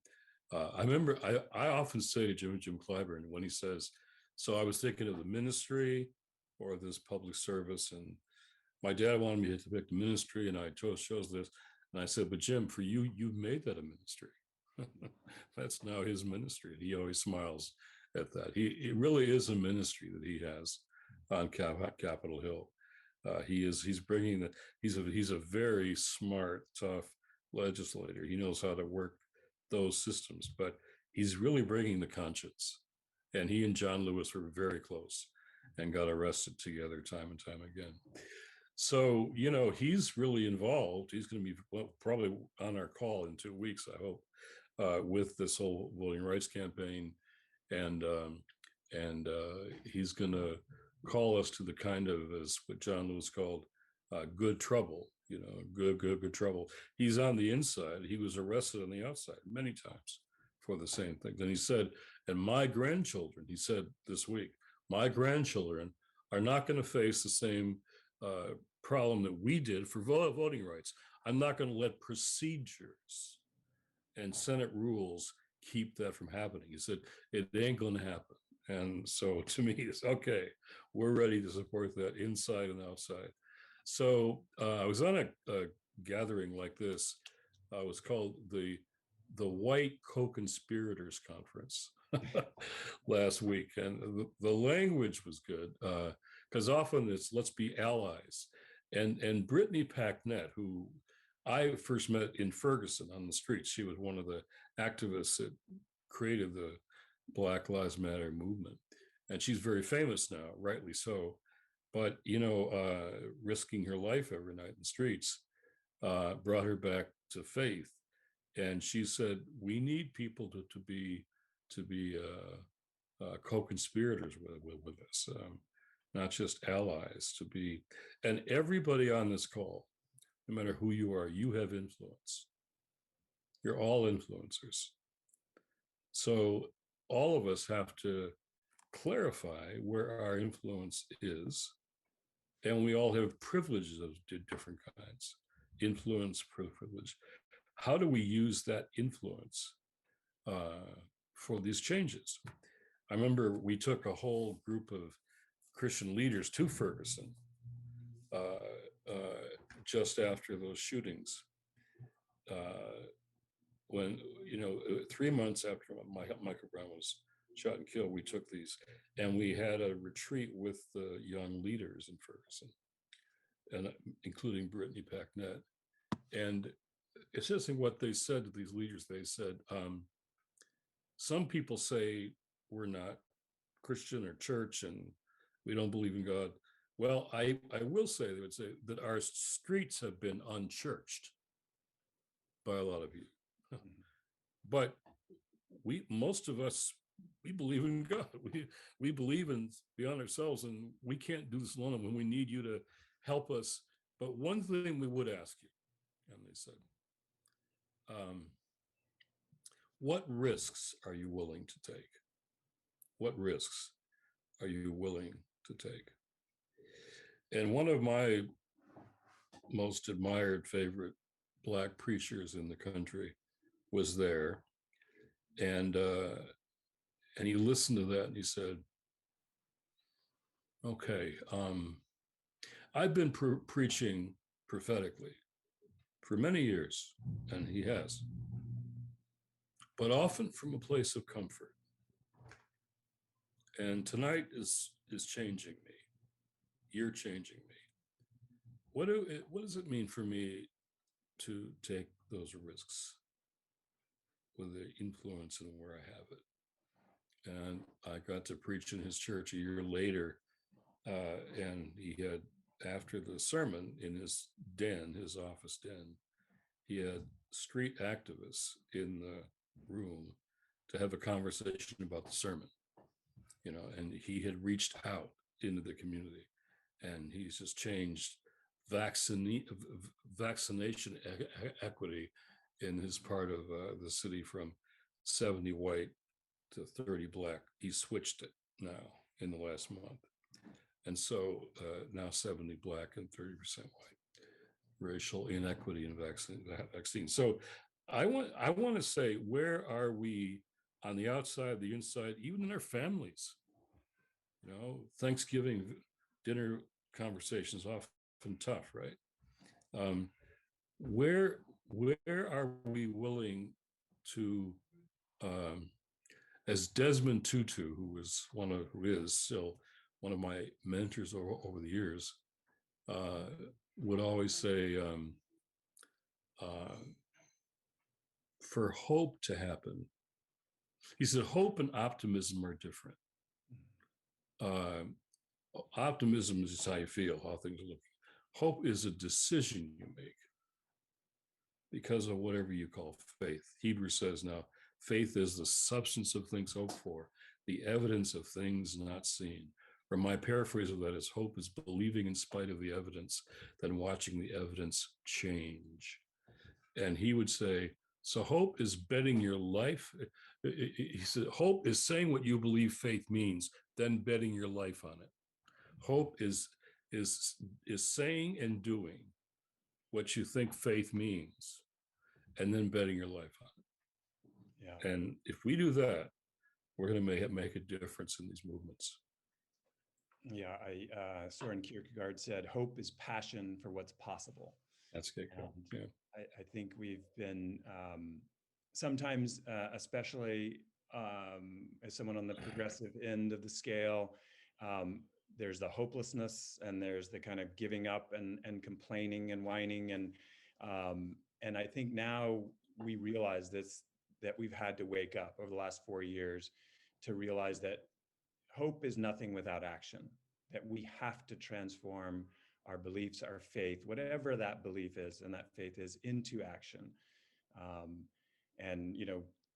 I remember I often say to Jim Clyburn when he says, "So I was thinking of the ministry or this public service, and my dad wanted me to pick the ministry, and I chose this." And I said, "But Jim, for you, you've made that a ministry. That's now his ministry." And he always smiles at that. It really is a ministry that he has on Capitol Hill. He's bringing that. He's a very smart, tough legislator. He knows how to work those systems, but he's really bringing the conscience. And he and John Lewis were very close and got arrested together time and time again. So, he's really involved. He's going to be probably on our call in 2 weeks, I hope, with this whole voting rights campaign. And he's going to call us to the kind of, as what John Lewis called, good trouble, good trouble. He's on the inside. He was arrested on the outside many times for the same things. And he said, and my grandchildren, he said this week, my grandchildren are not going to face the same problem that we did for voting rights. I'm not going to let procedures and Senate rules keep that from happening. He said, it ain't going to happen. And so to me, it's okay. We're ready to support that inside and outside. So I was on a gathering like this. It was called the White Co-Conspirators Conference last week. And the language was good because often it's let's be allies. And Brittany Packnett, who I first met in Ferguson on the streets. She was one of the activists that created the Black Lives Matter movement. And she's very famous now, rightly so. But, risking her life every night in the streets brought her back to faith. And she said, we need people to be co-conspirators with us, not just allies, to be. And everybody on this call, no matter who you are, you have influence. You're all influencers. So all of us have to clarify where our influence is. And we all have privileges of different kinds. Influence, privilege. How do we use that influence for these changes? I remember we took a whole group of Christian leaders to Ferguson just after those shootings. When 3 months after Michael Brown was shot and killed, we took these, and we had a retreat with the young leaders in Ferguson, and including Brittany Packnett. And it's interesting what they said to these leaders. They said, some people say we're not Christian or church and we don't believe in God. Well, I will say, they would say that our streets have been unchurched by a lot of you. But most of us, we believe in God. We believe in beyond ourselves, and we can't do this alone. And when we need you to help us, but one thing we would ask you, and they said, what risks are you willing to take? What risks are you willing to take? And one of my most admired favorite Black preachers in the country was there, and he listened to that and he said, okay, I've been preaching prophetically for many years, and he has, but often from a place of comfort. And tonight is changing me. You're changing me. What does it mean for me to take those risks with the influence and where I have it? And I got to preach in his church a year later, and he had, after the sermon in his den, his office den, he had street activists in the room to have a conversation about the sermon, and he had reached out into the community, and he's just changed vaccination equity in his part of the city from 70 white to 30 black. He switched it now in the last month. And so now 70 black and 30% white. Racial inequity in vaccine. So I want to say, where are we on the outside, the inside, even in our families? Thanksgiving dinner conversations often tough, right? Where are we willing to, as Desmond Tutu, who is still one of my mentors over the years, would always say, for hope to happen, he said, hope and optimism are different. Optimism is just how you feel, how things look. Hope is a decision you make because of whatever you call faith. Hebrews says now, faith is the substance of things hoped for, the evidence of things not seen. Or my paraphrase of that is, hope is believing in spite of the evidence, then watching the evidence change. And he would say, so hope is betting your life. He said, hope is saying what you believe faith means, then betting your life on it. Hope is saying and doing what you think faith means, and then betting your life on it. Yeah. And if we do that, we're going to make a difference in these movements. Yeah, Soren Kierkegaard said, hope is passion for what's possible. That's good. Yeah. I think we've been sometimes, especially as someone on the progressive end of the scale, there's the hopelessness and there's the kind of giving up and complaining and whining. And I think now we realize that we've had to wake up over the last 4 years to realize that hope is nothing without action, that we have to transform our beliefs, our faith, whatever that belief is and that faith is, into action. And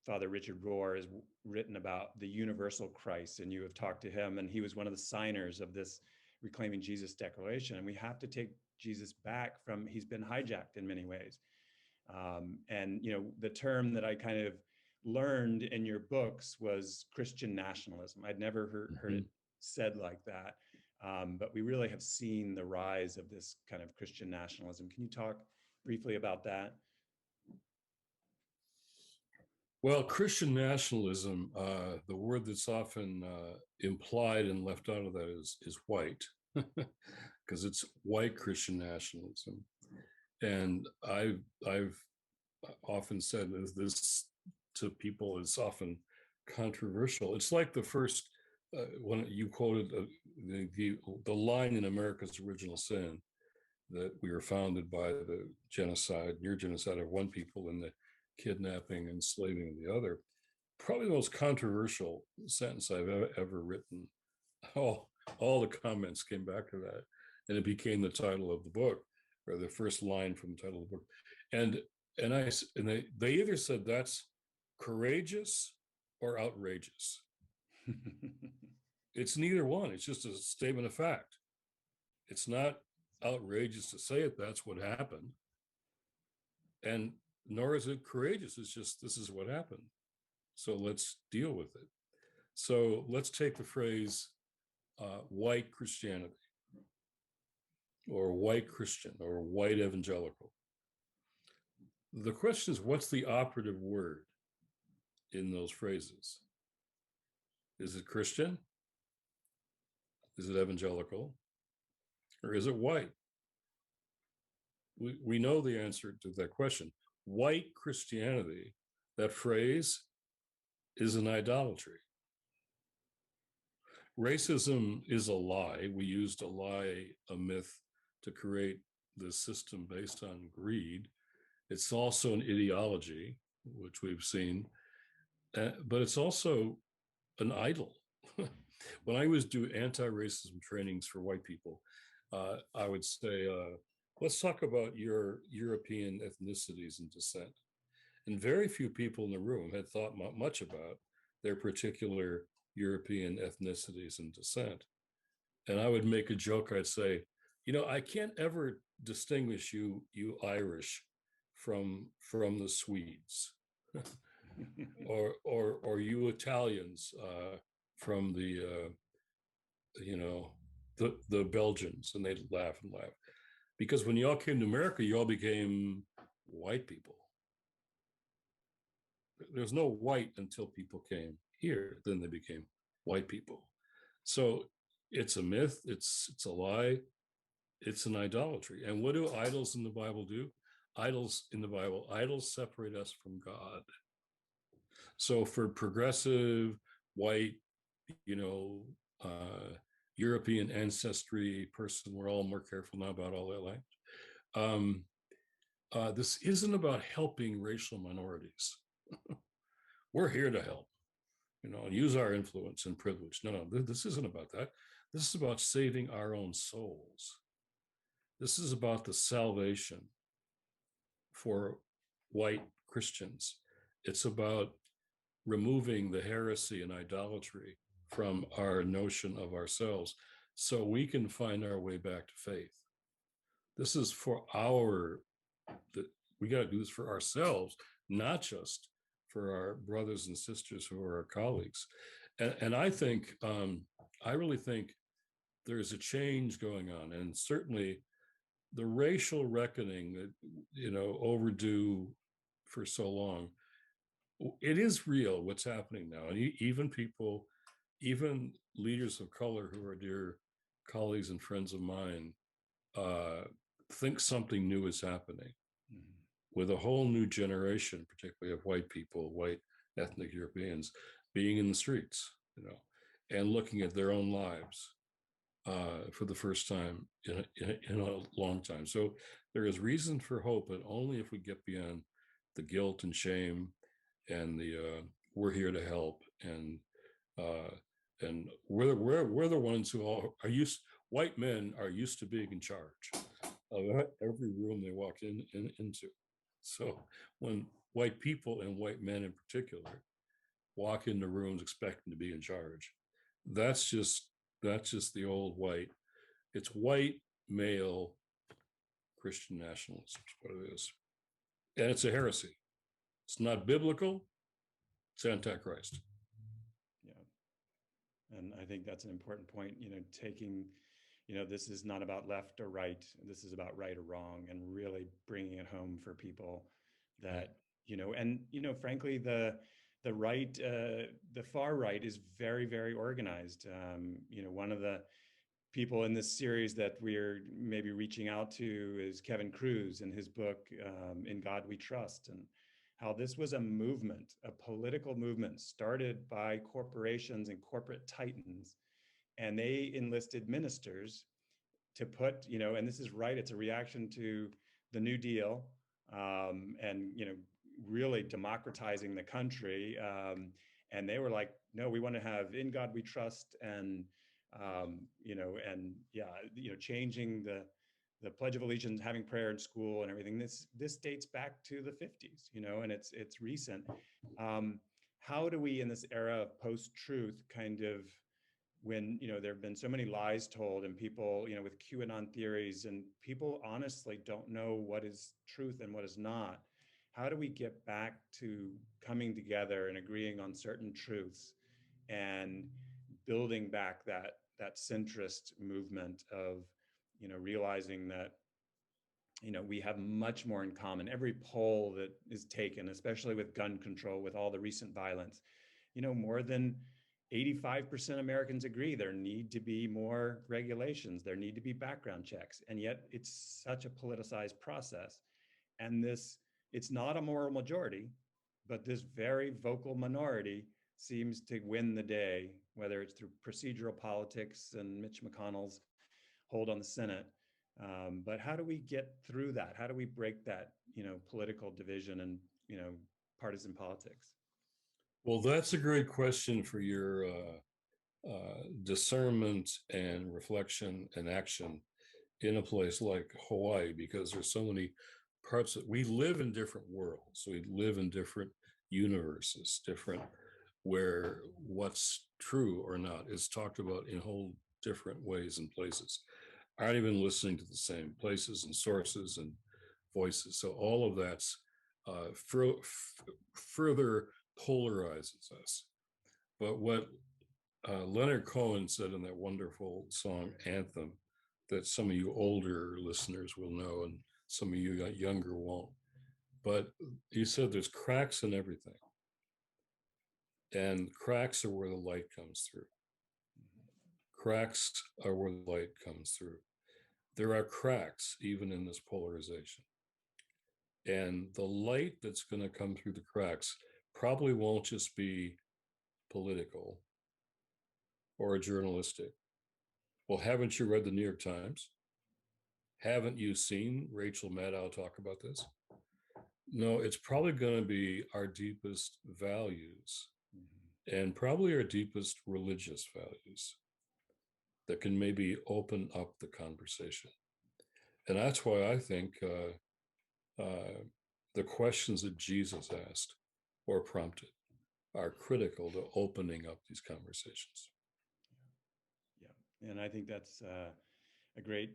Father Richard Rohr has written about the universal Christ, and you have talked to him, and he was one of the signers of this Reclaiming Jesus Declaration. And we have to take Jesus back he's been hijacked in many ways. And the term that I kind of learned in your books was Christian nationalism. I'd never heard it said like that. But we really have seen the rise of this kind of Christian nationalism. Can you talk briefly about that? Well, Christian nationalism, the word that's often implied and left out of that is white, because it's white Christian nationalism. And I've often said this to people, it's often controversial. It's like the first, when you quoted the line in America's Original Sin, that we were founded by the genocide, near genocide of one people and the kidnapping and enslaving of the other. Probably the most controversial sentence I've ever written. All the comments came back to that, and it became the title of the book, or the first line from the title of the book. And they either said that's courageous or outrageous. It's neither one. It's just a statement of fact. It's not outrageous to say it. That's what happened. And nor is it courageous. It's just, this is what happened. So let's deal with it. So let's take the phrase white Christianity, or white Christian, or white evangelical. The question is, what's the operative word in those phrases? Is it Christian? Is it evangelical? or is it white? We know the answer to that question. White Christianity, that phrase, is an idolatry. Racism is a lie. We used a lie, a myth, to create this system based on greed. It's also an ideology, which we've seen, but it's also an idol. When I was do anti-racism trainings for white people, I would say, let's talk about your European ethnicities and descent. And very few people in the room had thought much about their particular European ethnicities and descent. And I would make a joke. I'd say, I can't ever distinguish you Irish from the Swedes, or you Italians from the Belgians, and they'd laugh and laugh, because when you all came to America, you all became white people. There's no white until people came here, then they became white people. So it's a myth, it's a lie, it's an idolatry. And what do idols in the Bible do? Idols in the Bible, idols separate us from God. So for progressive white, European ancestry person, we're all more careful now about all that language. This isn't about helping racial minorities. We're here to help, use our influence and privilege. No, this isn't about that. This is about saving our own souls. This is about the salvation for white Christians. It's about removing the heresy and idolatry from our notion of ourselves so we can find our way back to faith. This is for we got to do this for ourselves, not just for our brothers and sisters who are our colleagues. And I think, I really think there's a change going on. And certainly the racial reckoning that, overdue for so long, it is real what's happening now. And even leaders of color who are dear colleagues and friends of mine, think something new is happening with a whole new generation, particularly of white people, white ethnic Europeans, being in the streets, and looking at their own lives for the first time in a long time. So there is reason for hope, but only if we get beyond the guilt and shame and the we're here to help, and we're the ones who are used. White men are used to being in charge of every room they walk into. So when white people, and white men in particular, walk into rooms expecting to be in charge, that's just the old white. It's white male Christian nationalism is what it is, and it's a heresy. It's not biblical. It's Antichrist. Yeah, and I think that's an important point. Taking, this is not about left or right. This is about right or wrong, and really bringing it home for people that, frankly, the right, the far right is very, very organized. One of the people in this series that we're maybe reaching out to is Kevin Cruz, in his book, In God We Trust, and how this was a movement, a political movement started by corporations and corporate titans. And they enlisted ministers to put, and this is right, it's a reaction to the New Deal, and, really democratizing the country. And they were like, no, we want to have In God We Trust, and, changing the Pledge of Allegiance, having prayer in school and everything. This dates back to the 50s, and it's recent. How do we, in this era of post-truth, kind of, when there have been so many lies told, and people, with QAnon theories, and people honestly don't know what is truth and what is not, how do we get back to coming together and agreeing on certain truths and building back that centrist movement of realizing that we have much more in common? Every poll that is taken, especially with gun control, with all the recent violence, more than 85% of Americans agree there need to be more regulations, there need to be background checks, and yet it's such a politicized process. And it's not a moral majority, but this very vocal minority seems to win the day, whether it's through procedural politics and Mitch McConnell's hold on the Senate. But how do we get through that? How do we break that, political division and, partisan politics? Well, that's a great question for your discernment and reflection and action in a place like Hawaii, because there's so many parts that we live in different worlds. We live in different universes, different where what's true or not is talked about in whole different ways and places. Aren't even listening to the same places and sources and voices. So all of that's further polarizes us. But what Leonard Cohen said in that wonderful song Anthem, that some of you older listeners will know and some of you younger won't. But he said there's cracks in everything. And cracks are where the light comes through. Cracks are where the light comes through. There are cracks even in this polarization. And the light that's going to come through the cracks probably won't just be political or journalistic. Well, haven't you read the New York Times? Haven't you seen Rachel Maddow talk about this? No, it's probably going to be our deepest values and probably our deepest religious values that can maybe open up the conversation. And that's why I think the questions that Jesus asked or prompted are critical to opening up these conversations. Yeah, and I think that's a great,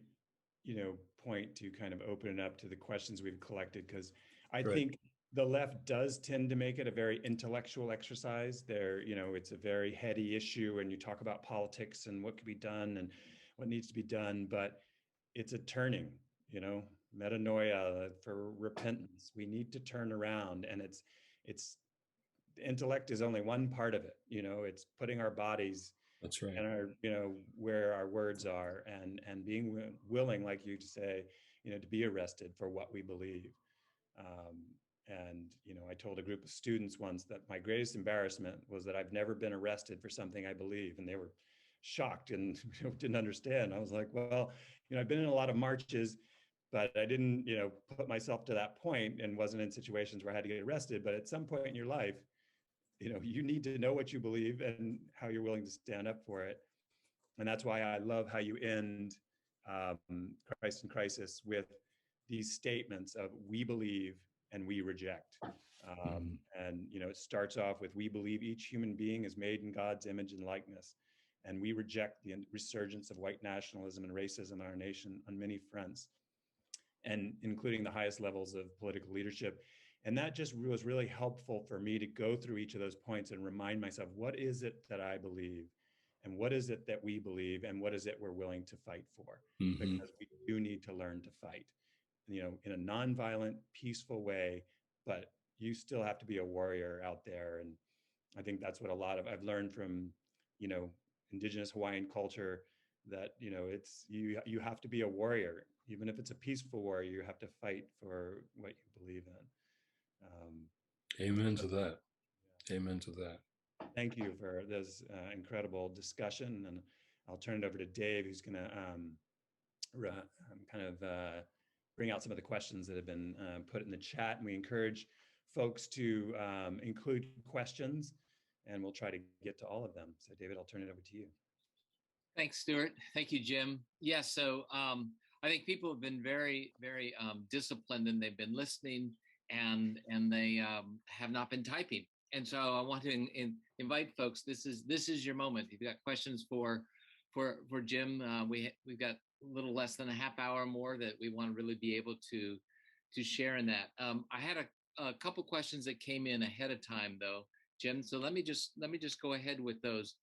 point to kind of open it up to the questions we've collected, because I think the left does tend to make it a very intellectual exercise. It's a very heady issue, and you talk about politics and what could be done and what needs to be done, but it's a turning, metanoia, for repentance. We need to turn around, and it's intellect is only one part of it. It's putting our bodies, that's right, and our, where our words are, and being willing, like you say, to be arrested for what we believe. And I told a group of students once that my greatest embarrassment was that I've never been arrested for something I believe, and they were shocked and didn't understand. I was like, well, I've been in a lot of marches, but I didn't, put myself to that point and wasn't in situations where I had to get arrested. But at some point in your life, you need to know what you believe and how you're willing to stand up for it. And that's why I love how you end Christ in Crisis with these statements of we believe and we reject. And, it starts off with, we believe each human being is made in God's image and likeness. And we reject the resurgence of white nationalism and racism in our nation on many fronts, and including the highest levels of political leadership. And that just was really helpful for me to go through each of those points and remind myself, what is it that I believe? And what is it that we believe? And what is it we're willing to fight for? Because we do need to learn to fight, in a nonviolent, peaceful way, but you still have to be a warrior out there. And I think that's what I've learned from, Indigenous Hawaiian culture, that, it's, you have to be a warrior. Even if it's a peaceful warrior, you have to fight for what you believe in. Amen to that. Amen to that. Thank you for this incredible discussion. And I'll turn it over to Dave, who's going to kind of bring out some of the questions that have been put in the chat. And we encourage folks to include questions, and we'll try to get to all of them. So David, I'll turn it over to you. Thanks, Stuart. Thank you, Jim. Yes, so I think people have been very, very disciplined, and they've been listening, and they have not been typing. And so I want to invite folks. This is your moment. If you've got questions for Jim, we've got a little less than a half hour more that we want to really be able to share in that. I had a couple questions that came in ahead of time, though, Jim. So let me just go ahead with those.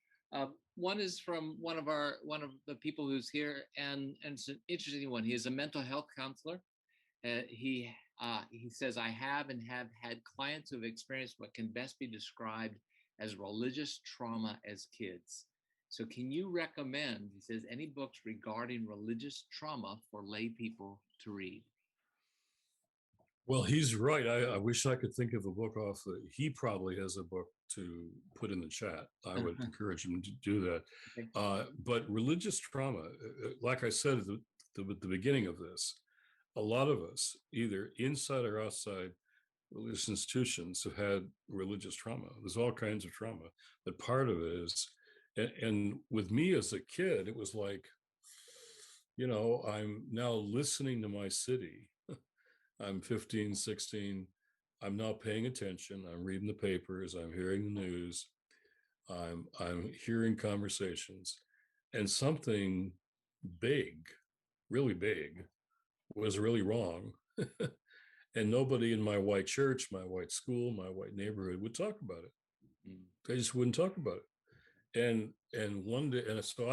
One is from one of the people who's here, and it's an interesting one. He is a mental health counselor. He says, I have had clients who have experienced what can best be described as religious trauma as kids. So can you recommend, he says, any books regarding religious trauma for lay people to read? Well, he's right. I wish I could think of a book off the. He probably has a book to put in the chat. I would encourage him to do that. Okay. But religious trauma, like I said at the beginning of this, a lot of us, either inside or outside religious institutions, have had religious trauma. There's all kinds of trauma, but part of it is, and with me as a kid, it was like, I'm now listening to my city. I'm 15, 16. I'm now paying attention. I'm reading the papers. I'm hearing the news. I'm hearing conversations. And something big, really big, was really wrong. And nobody in my white church, my white school, my white neighborhood would talk about it. They just wouldn't talk about it. And one day, and so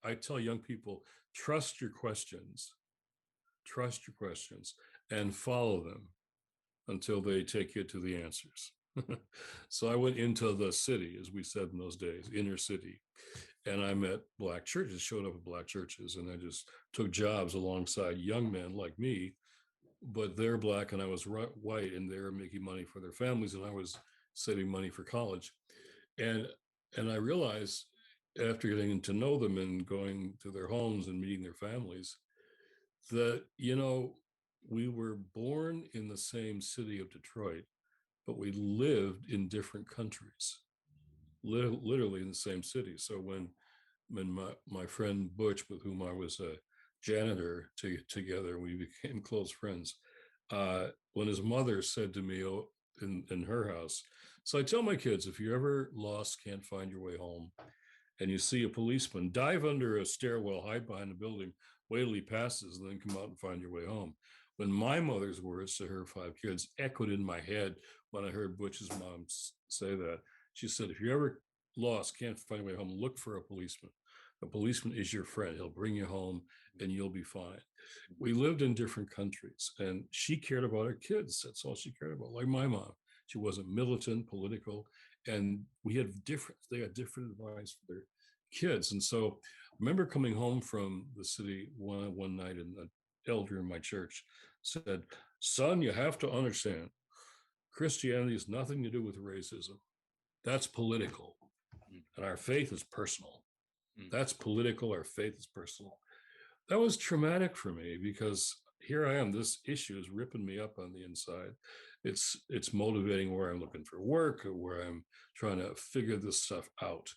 I tell young people, trust your questions, and follow them until they take you to the answers. So I went into the city, as we said in those days, inner city, and I met Black churches, showed up at Black churches, and I just took jobs alongside young men like me, but they're Black and I was white, and they were making money for their families, and I was saving money for college. And I realized after getting to know them and going to their homes and meeting their families that, we were born in the same city of Detroit, but we lived in different countries, literally in the same city. So when my friend Butch, with whom I was a janitor together, we became close friends. When his mother said to me, in her house, so I tell my kids, if you're ever lost, can't find your way home, and you see a policeman, dive under a stairwell, hide behind a building, wait till he passes, and then come out and find your way home. When my mother's words to her 5 kids echoed in my head when I heard Butch's mom say that, she said, if you're ever lost, can't find your way home, look for a policeman. A policeman is your friend. He'll bring you home and you'll be fine. We lived in different countries, and she cared about her kids. That's all she cared about, like my mom. She wasn't militant, political, and they had different advice for their kids. And so I remember coming home from the city one night, and the elder in my church said, son, you have to understand, Christianity has nothing to do with racism. That's political. And our faith is personal. That's political. Our faith is personal. That was traumatic for me, because here I am, this issue is ripping me up on the inside. It's motivating where I'm looking for work, or where I'm trying to figure this stuff out.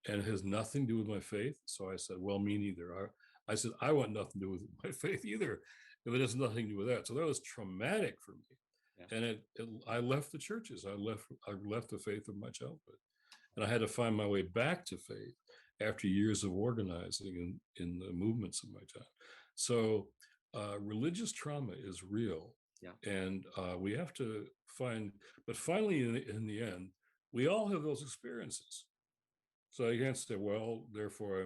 And it has nothing to do with my faith. So I said, well, me neither. I said, I want nothing to do with my faith either, if it has nothing to do with that. So that was traumatic for me. Yeah. And I left the churches. I left the faith of my childhood. And I had to find my way back to faith after years of organizing in the movements of my time. So religious trauma is real. Yeah. And we have to but finally, in the end, we all have those experiences. So you can't say, well, therefore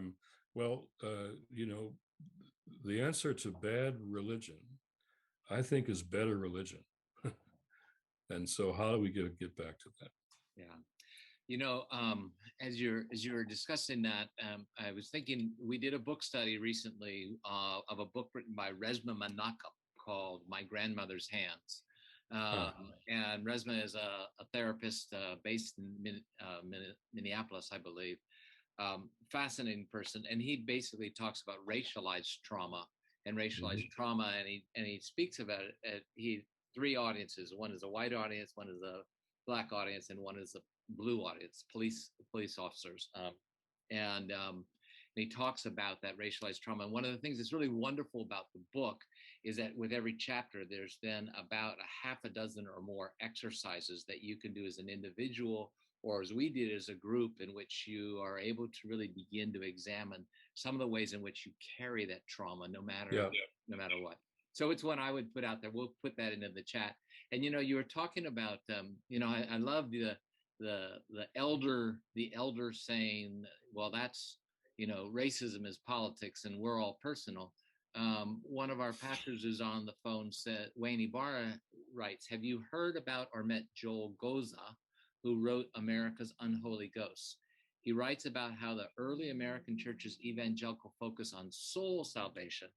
the answer to bad religion, I think, is better religion. And so how do we get back to that? Yeah. As you're discussing that, I was thinking, we did a book study recently of a book written by Resmaa Menakem called My Grandmother's Hands. And Resmaa is a therapist based in Minneapolis, I believe. Fascinating person. And he basically talks about racialized trauma and racialized trauma. And he speaks about it at 3 audiences. One is a white audience, one is a Black audience, and one is a blue audience, police officers. And he talks about that racialized trauma. And one of the things that's really wonderful about the book is that with every chapter, there's then about a half a dozen or more exercises that you can do as an individual, or as we did as a group, in which you are able to really begin to examine some of the ways in which you carry that trauma, no matter what. So it's one I would put out there. We'll put that into the chat. And you were talking about, I love the elder saying, well, that's, racism is politics and we're all personal. One of our pastors who's on the phone said, Wayne Ibarra writes, have you heard about or met Joel Goza, who wrote America's Unholy Ghosts. He writes about how the early American church's evangelical focus on soul salvation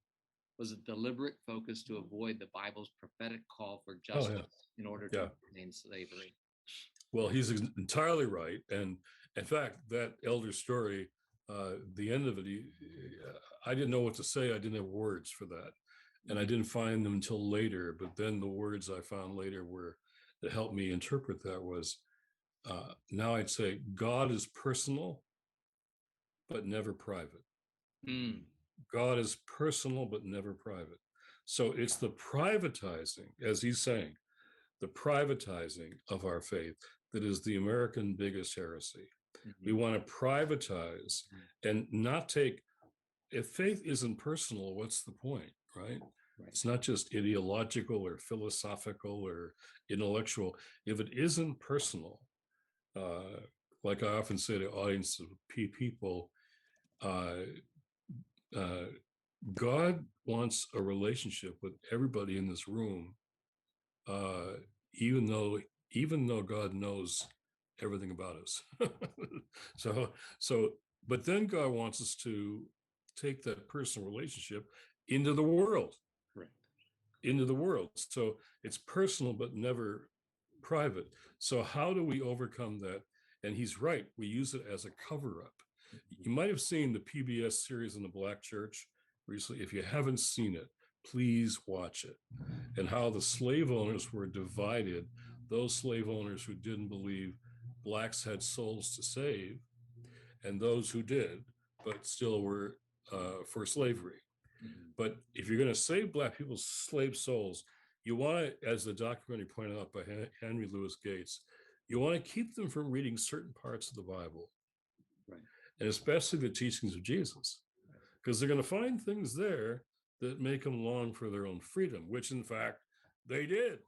was a deliberate focus to avoid the Bible's prophetic call for justice in order to maintain slavery. Well, he's entirely right. And in fact, that elder story, the end of it, I didn't know what to say. I didn't have words for that. And I didn't find them until later. But then the words I found later that helped me interpret that was, now I'd say, God is personal, but never private. Mm. God is personal, but never private. So it's the privatizing, as he's saying, the privatizing of our faith that is the American biggest heresy. We want to privatize and not take, if faith isn't personal, what's the point, right? It's not just ideological or philosophical or intellectual. If it isn't personal, like I often say to audiences of people, God wants a relationship with everybody in this room, even though God knows everything about us. But then God wants us to take that personal relationship into the world. Right. Into the world. So it's personal, but never private. So how do we overcome that? And he's right. We use it as a cover-up. You might have seen the PBS series on the Black Church recently. If you haven't seen it, please watch it. And how the slave owners were divided. Those slave owners who didn't believe Blacks had souls to save, and those who did, but still were for slavery. But if you're going to save Black people's slave souls, you want to, as the documentary pointed out by Henry Louis Gates, you want to keep them from reading certain parts of the Bible, right, and especially the teachings of Jesus, because they're going to find things there that make them long for their own freedom, which in fact they did.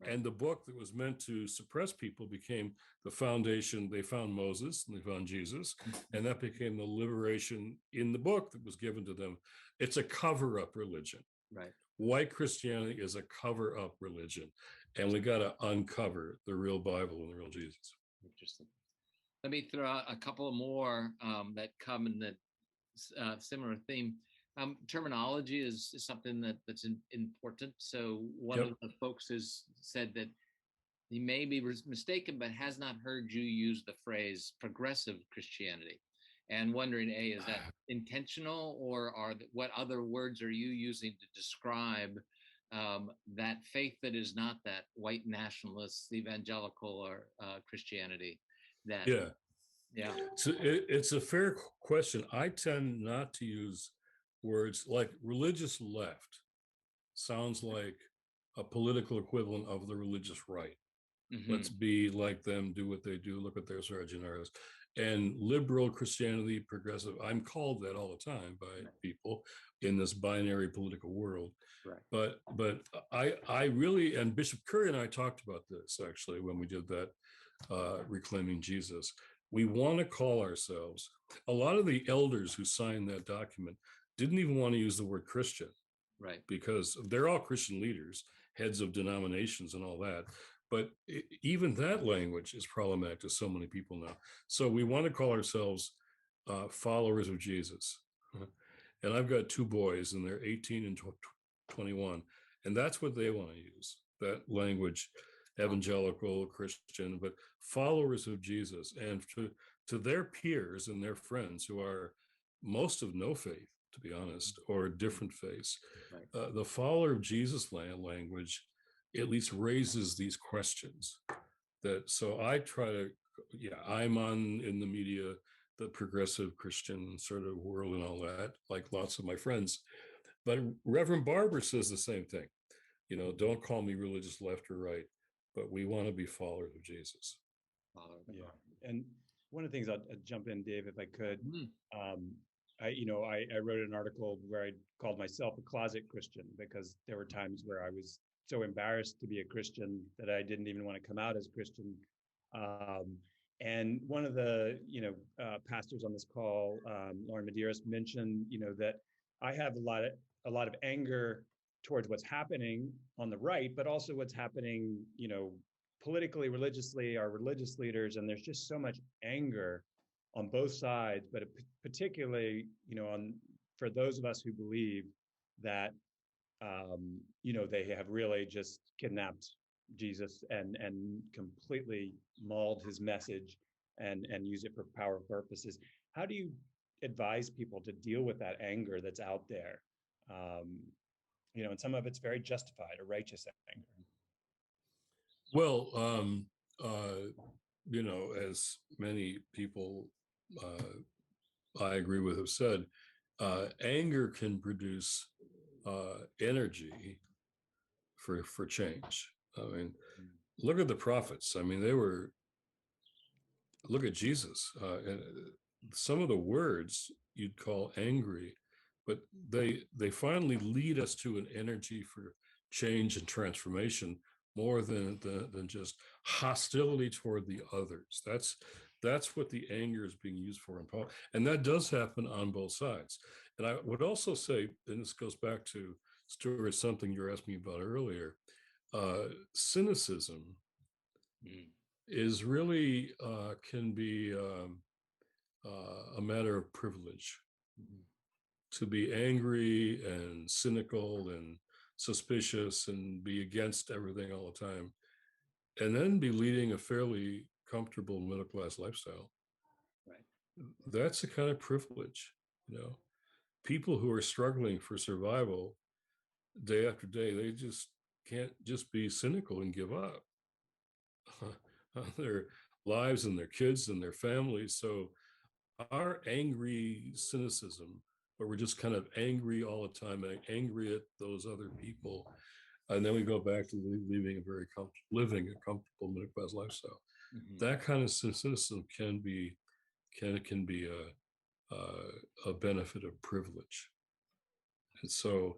Right. And the book that was meant to suppress people became the foundation. They found Moses and they found Jesus, and that became the liberation in the book that was given to them. It's a cover-up religion. Right. White Christianity is a cover-up religion, and we got to uncover the real Bible and the real Jesus. Interesting. Let me throw out a couple more that come in the similar theme. Terminology is something that's important. So one of the folks has said that he may be mistaken, but has not heard you use the phrase progressive Christianity. And wondering, is that intentional, or what other words are you using to describe that faith that is not that white nationalist, evangelical, or Christianity? So it's a fair question. I tend not to use words like religious left. Sounds like a political equivalent of the religious right. Let's be like them, do what they do, look at their sergeant artists. And liberal Christianity, progressive, I'm called that all the time by people in this binary political world. Right. But I really, and Bishop Curry and I talked about this actually when we did that Reclaiming Jesus. We want to call ourselves, a lot of the elders who signed that document didn't even want to use the word Christian. Right. Because they're all Christian leaders, heads of denominations and all that. But even that language is problematic to so many people now. So we want to call ourselves followers of Jesus. And I've got two boys, and they're 18 and 21. And that's what they want to use, that language, evangelical, Christian, but followers of Jesus. And to their peers and their friends who are most of no faith, to be honest, or different faiths, the follower of Jesus language at least raises these questions. So I try to, I'm on in the media, the progressive Christian sort of world and all that, like lots of my friends. But Reverend Barber says the same thing. Don't call me religious left or right, but we want to be followers of Jesus. And one of the things I'll jump in, Dave, if I could. I wrote an article where I called myself a closet Christian because there were times where I was so embarrassed to be a Christian that I didn't even want to come out as Christian. And one of the, pastors on this call, Lauren Medeiros, mentioned, that I have a lot of anger towards what's happening on the right, but also what's happening, politically, religiously, our religious leaders, and there's just so much anger on both sides, but particularly, on for those of us who believe that, they have really just kidnapped Jesus and completely mauled his message and use it for power purposes. How do you advise people to deal with that anger that's out there? And some of it's very justified or righteous anger. Well, as many people I agree with have said, anger can produce energy for change. I mean, look at the prophets. I mean, look at Jesus. And some of the words you'd call angry, but they finally lead us to an energy for change and transformation more than just hostility toward the others. That's what the anger is being used for in politics, and that does happen on both sides. And I would also say, and this goes back to Stuart, something you were asking me about earlier, cynicism is really can be a matter of privilege. To be angry and cynical and suspicious and be against everything all the time, and then be leading a fairly comfortable middle class lifestyle. Right. That's a kind of privilege. People who are struggling for survival day after day, they just can't just be cynical and give up on their lives and their kids and their families. So our angry cynicism, where we're just kind of angry all the time and angry at those other people, and then we go back to living a comfortable middle class lifestyle. That kind of cynicism can be a benefit of privilege. And so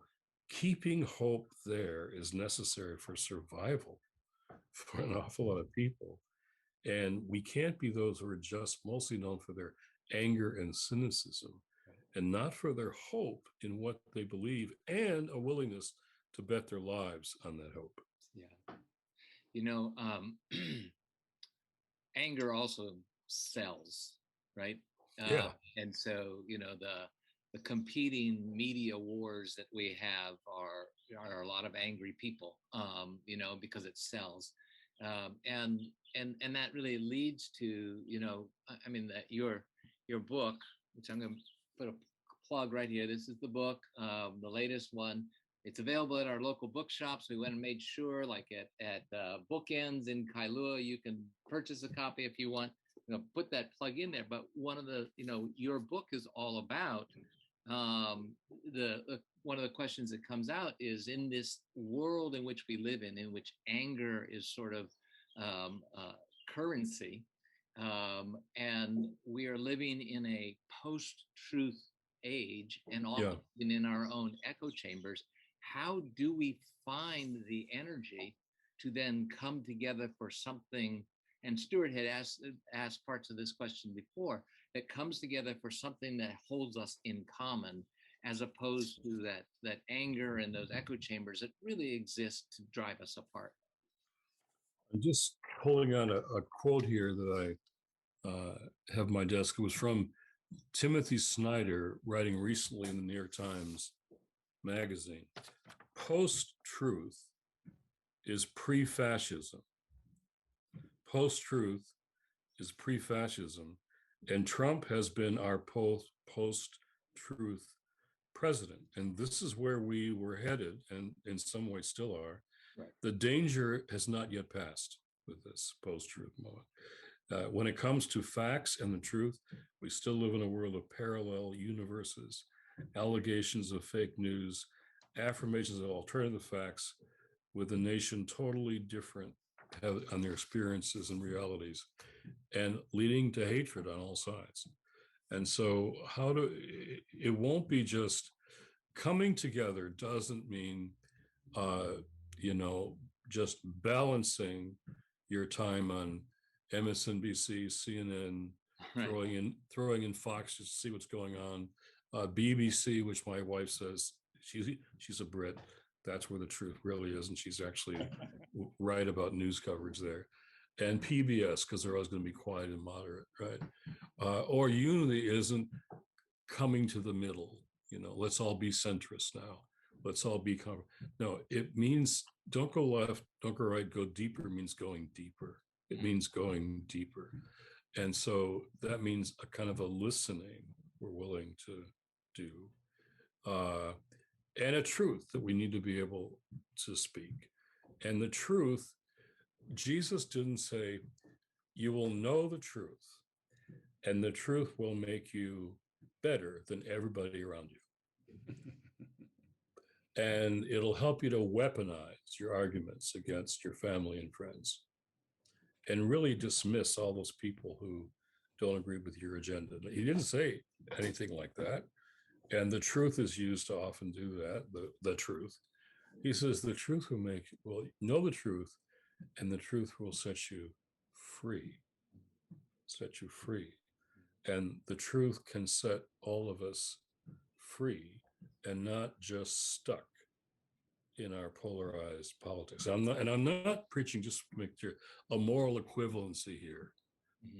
keeping hope there is necessary for survival for an awful lot of people. And we can't be those who are just mostly known for their anger and cynicism, and not for their hope in what they believe and a willingness to bet their lives on that hope. Yeah. Anger also sells, right? Yeah. And so, the competing media wars that we have are a lot of angry people, because it sells. And that really leads to, that your book, which I'm going to put a plug right here. This is the book, the latest one. It's available at our local bookshops. We went and made sure, like at Bookends in Kailua, you can purchase a copy if you want. Put that plug in there. But one of the, your book is all about one of the questions that comes out is, in this world in which we live in which anger is sort of currency, and we are living in a post-truth age and often in our own echo chambers. How do we find the energy to then come together for something? And Stuart had asked parts of this question before, that comes together for something that holds us in common, as opposed to that anger and those echo chambers that really exist to drive us apart. I'm just pulling on a quote here that I have on my desk. It was from Timothy Snyder, writing recently in the New York Times magazine. Post-truth is pre-fascism. Post-truth is pre-fascism, and Trump has been our post-truth president. And this is where we were headed, and in some ways still are. Right. The danger has not yet passed with this post-truth moment. When it comes to facts and the truth, we still live in a world of parallel universes, allegations of fake news, affirmations of alternative facts, with a nation totally different on their experiences and realities, and leading to hatred on all sides. And so it won't be just coming together. Doesn't mean, just balancing your time on MSNBC, CNN, right, throwing in Fox just to see what's going on, BBC, which my wife says she's a Brit, That's where the truth really is. And she's actually right about news coverage there. And PBS, because they're always going to be quiet and moderate, right? Or unity isn't coming to the middle. Let's all be centrist now. Let's all be no, it means don't go left, don't go right, go deeper means going deeper. It means going deeper. And so that means a kind of a listening we're willing to do. And a truth that we need to be able to speak. And the truth, Jesus didn't say, you will know the truth, and the truth will make you better than everybody around you. And it'll help you to weaponize your arguments against your family and friends and really dismiss all those people who don't agree with your agenda. He didn't say anything like that. And the truth is used to often do that, the truth. He says the truth will know the truth, and the truth will set you free. Set you free. And the truth can set all of us free and not just stuck in our polarized politics. I'm not preaching, just to make clear, a moral equivalency here.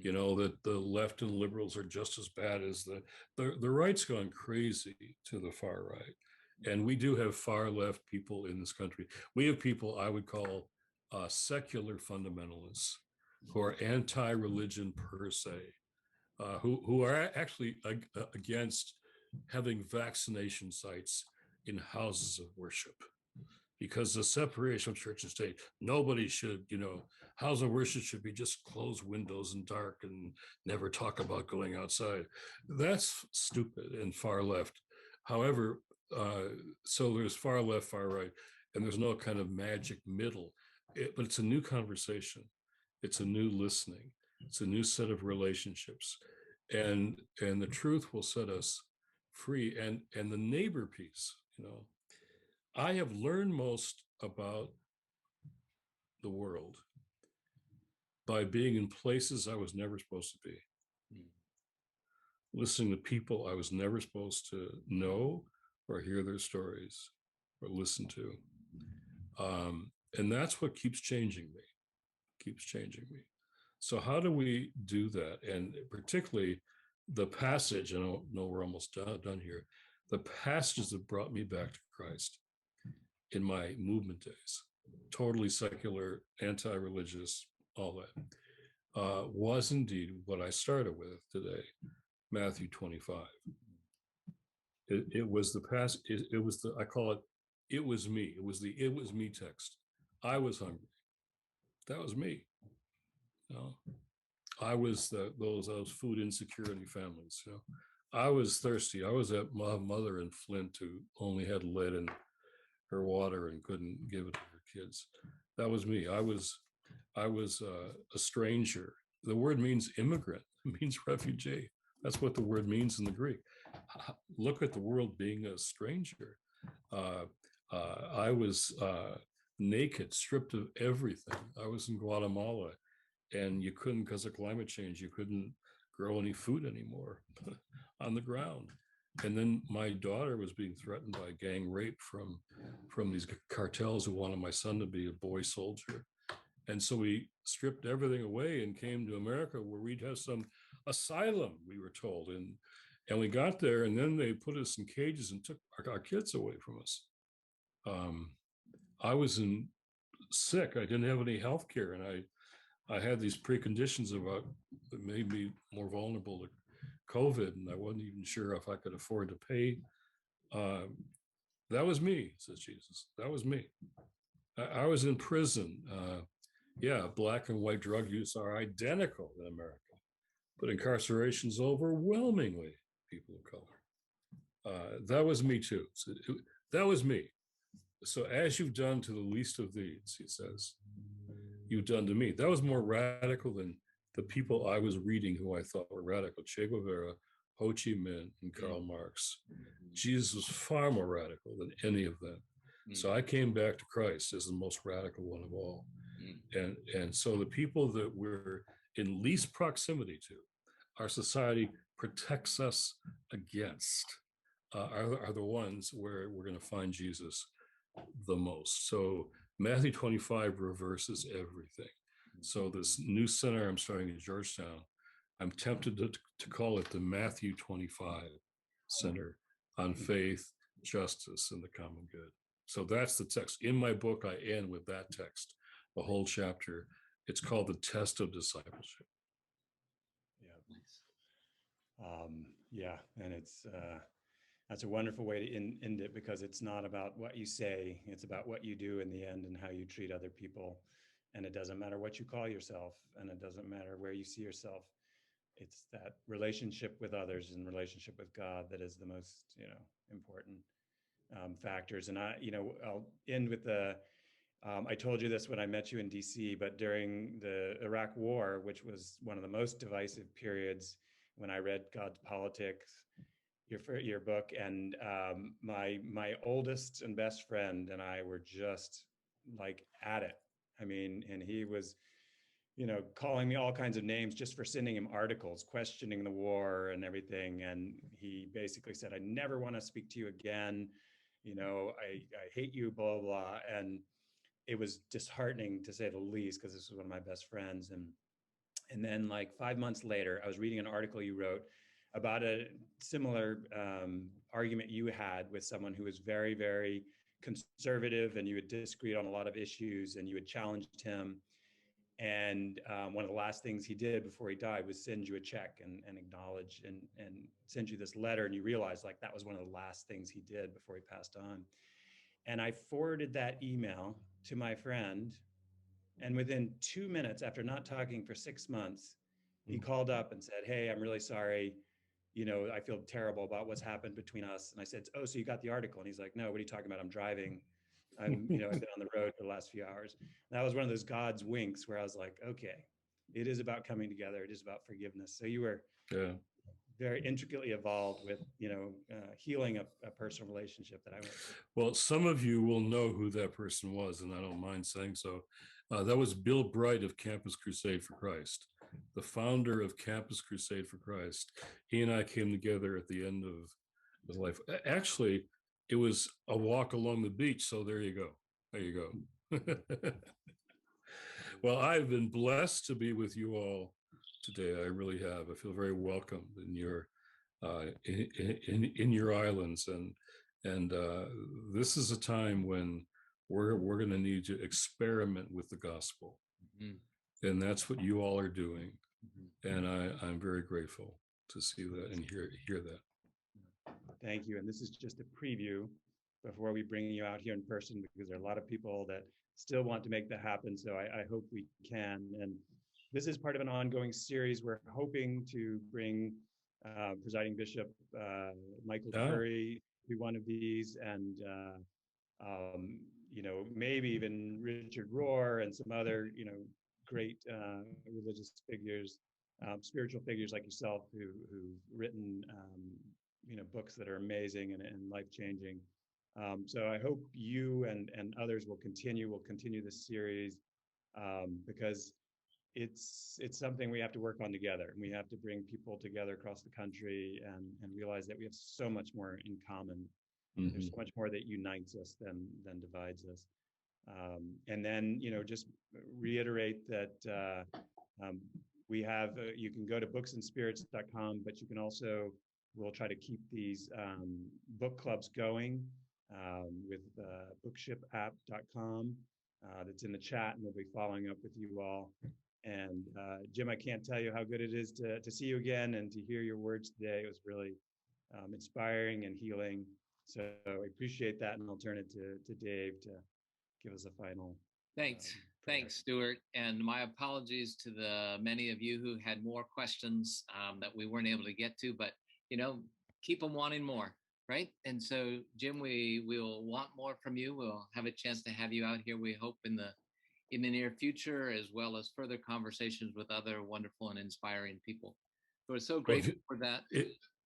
That the left and liberals are just as bad as the right's gone crazy to the far right. And we do have far left people in this country. We have people I would call secular fundamentalists who are anti-religion per se, who are actually against having vaccination sites in houses of worship, because the separation of church and state, nobody should, house of worship should be just closed windows and dark and never talk about going outside. That's stupid and far left. However, so there's far left, far right, and there's no kind of magic middle. But it's a new conversation. It's a new listening. It's a new set of relationships. And the truth will set us free. And the neighbor piece, I have learned most about the world by being in places I was never supposed to be, listening to people I was never supposed to know or hear their stories or listen to. And that's what keeps changing me. So how do we do that? And particularly the passage, and I know we're almost done here, the passages that brought me back to Christ in my movement days, totally secular, anti-religious, all that, was indeed what I started with today, Matthew 25. It was the past, it was the, I call it, it was me. It was me text. I was hungry. That was me. I was those food insecurity families. I was thirsty. I was that mother in Flint who only had lead in her water and couldn't give it to her kids. That was me. I was a stranger. The word means immigrant. It means refugee. That's what the word means in the Greek. Look at the world being a stranger. I was naked, stripped of everything. I was in Guatemala, and you couldn't, because of climate change, you couldn't grow any food anymore on the ground. And then my daughter was being threatened by gang rape from these cartels who wanted my son to be a boy soldier. And so we stripped everything away and came to America, where we'd have some asylum, we were told. And we got there, and then they put us in cages and took our kids away from us. I was sick. I didn't have any health care, and I had these preconditions about that made me more vulnerable to COVID, and I wasn't even sure if I could afford to pay. That was me, says Jesus. That was me. I was in prison. Black and white drug use are identical in America, but incarceration is overwhelmingly people of color. That was me too. So that was me. So as you've done to the least of these, he says, you've done to me. That was more radical than the people I was reading who I thought were radical. Che Guevara, Ho Chi Minh, and Karl Marx. Jesus was far more radical than any of them. So I came back to Christ as the most radical one of all. And so the people that we're in least proximity to, our society protects us against, are the ones where we're going to find Jesus the most. So Matthew 25 reverses everything. So this new center I'm starting in Georgetown, I'm tempted to call it the Matthew 25 Center on Faith, Justice, and the Common Good. So that's the text. In my book, I end with that text, a whole chapter. It's called The Test of Discipleship. Yeah, and it's that's a wonderful way to end it, because it's not about what you say, it's about what you do in the end and how you treat other people. And it doesn't matter what you call yourself, and it doesn't matter where you see yourself. It's that relationship with others and relationship with God that is the most, important factors. And I'll end with I told you this when I met you in DC, but during the Iraq War, which was one of the most divisive periods, when I read God's Politics, your book, and my oldest and best friend and I were just like at it. I mean, and he was, calling me all kinds of names just for sending him articles questioning the war and everything. And he basically said, "I never want to speak to you again. I hate you, blah, blah, blah." And it was disheartening, to say the least, because this was one of my best friends. And then, like 5 months later, I was reading an article you wrote about a similar argument you had with someone who was very, very conservative, and you had disagreed on a lot of issues, and you had challenged him. And one of the last things he did before he died was send you a check and acknowledge and send you this letter. And you realize, like, that was one of the last things he did before he passed on. And I forwarded that email to my friend. And within 2 minutes, after not talking for 6 months, he called up and said, "Hey, I'm really sorry. I feel terrible about what's happened between us." And I said, "Oh, so you got the article?" And he's like, "No, what are you talking about? I'm driving. I've been on the road for the last few hours." And that was one of those God's winks where I was like, okay, it is about coming together. It is about forgiveness. So you were very intricately involved with, healing a personal relationship that I went through. Well, some of you will know who that person was, and I don't mind saying so. That was Bill Bright of Campus Crusade for Christ, the founder of Campus Crusade for Christ. He and I came together at the end of his life. Actually, it was a walk along the beach. So there you go. There you go. Well, I've been blessed to be with you all today. I really have. I feel very welcome in your in your islands, and this is a time when we're going to need to experiment with the gospel, and that's what you all are doing. And I'm very grateful to see that and hear that. Thank you. And this is just a preview before we bring you out here in person, because there are a lot of people that still want to make that happen. So I hope we can. And this is part of an ongoing series. We're hoping to bring Presiding Bishop Michael Curry to one of these, and maybe even Richard Rohr and some other great religious figures, spiritual figures like yourself, who've written books that are amazing and life-changing. So I hope you and others will continue this series, because it's something we have to work on together, and we have to bring people together across the country and realize that we have so much more in common. There's so much more that unites us than divides us. And then, just reiterate that we have, you can go to booksandspirits.com, but you can also, we'll try to keep these book clubs going with bookshipapp.com. That's in the chat, and we'll be following up with you all. And Jim, I can't tell you how good it is to see you again and to hear your words today. It was really inspiring and healing. So I appreciate that, and I'll turn it to Dave to give us a final. Thanks, Stuart. And my apologies to the many of you who had more questions that we weren't able to get to, but keep them wanting more, right? And so, Jim, we'll want more from you. We'll have a chance to have you out here, we hope, in the near future, as well as further conversations with other wonderful and inspiring people. So we're so grateful for that.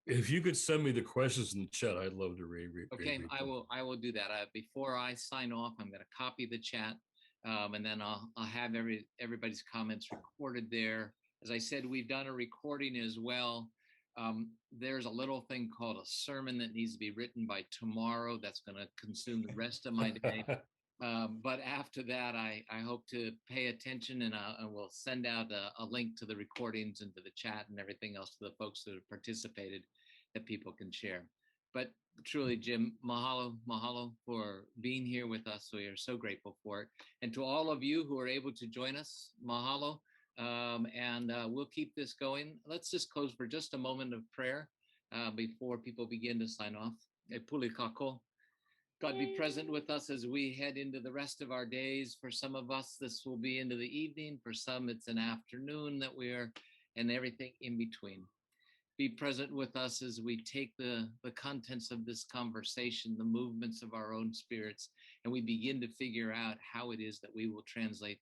If you could send me the questions in the chat, I'd love to read. Okay, I will do that. Before I sign off, I'm going to copy the chat, and then I'll have everybody's comments recorded there. As I said, we've done a recording as well there's a little thing called a sermon that needs to be written by tomorrow. That's going to consume the rest of my day. But after that, I hope to pay attention, and we'll send out a link to the recordings and to the chat and everything else to the folks that have participated that people can share. But truly, Jim, mahalo for being here with us. We are so grateful for it. And to all of you who are able to join us, mahalo. And we'll keep this going. Let's just close for just a moment of prayer before people begin to sign off. E puli kako. God, be present with us as we head into the rest of our days. For some of us, this will be into the evening. For some, it's an afternoon that we are, and everything in between. Be present with us as we take the contents of this conversation, the movements of our own spirits, and we begin to figure out how it is that we will translate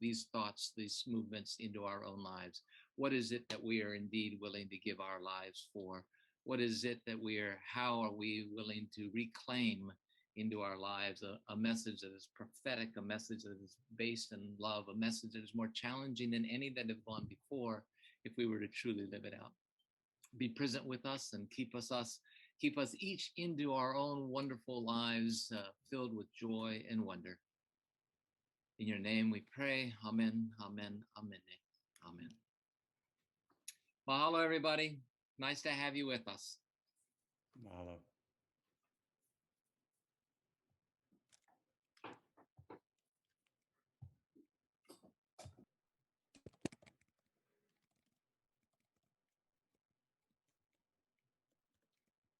these thoughts, these movements into our own lives. What is it that we are indeed willing to give our lives for? What is it that how are we willing to reclaim into our lives a message that is prophetic, a message that is based in love, a message that is more challenging than any that have gone before if we were to truly live it out. Be present with us and keep us each into our own wonderful lives filled with joy and wonder. In your name we pray. Amen, amen, amen, amen. Mahalo, everybody. Nice to have you with us. Mahalo.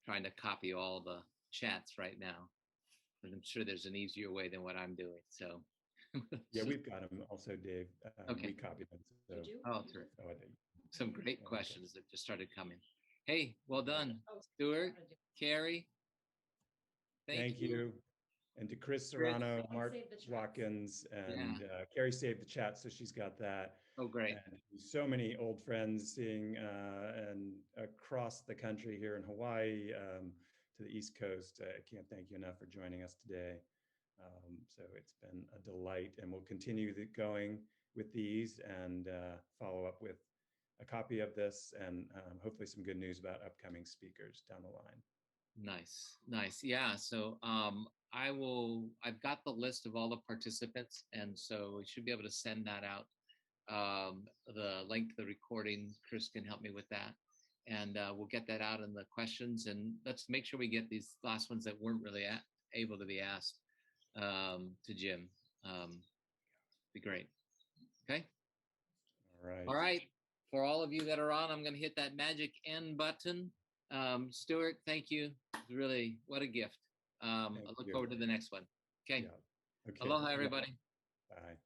Trying to copy all the chats right now, but I'm sure there's an easier way than what I'm doing. So yeah, we've got them also, Dave. Okay. We copied them. So. Oh, terrific. Some great questions that just started coming. Hey, well done, Stuart, Carrie. Thank you. And to Chris Serrano, Mark Watkins, and Carrie saved the chat, so she's got that. Oh, great. And so many old friends seeing and across the country here in Hawaii to the East Coast. I can't thank you enough for joining us today. So it's been a delight, and we'll continue going with these and follow up with a copy of this and hopefully some good news about upcoming speakers down the line. Nice. Yeah. So I've got the list of all the participants, and so we should be able to send that out. The link to the recording, Chris can help me with that. And we'll get that out in the questions, and let's make sure we get these last ones that weren't really able to be asked to Jim. Be great. Okay. All right. For all of you that are on, I'm going to hit that magic end button. Stuart, thank you. Really, what a gift. I look forward to the next one. Okay. Yeah. Okay. Aloha, everybody. Bye.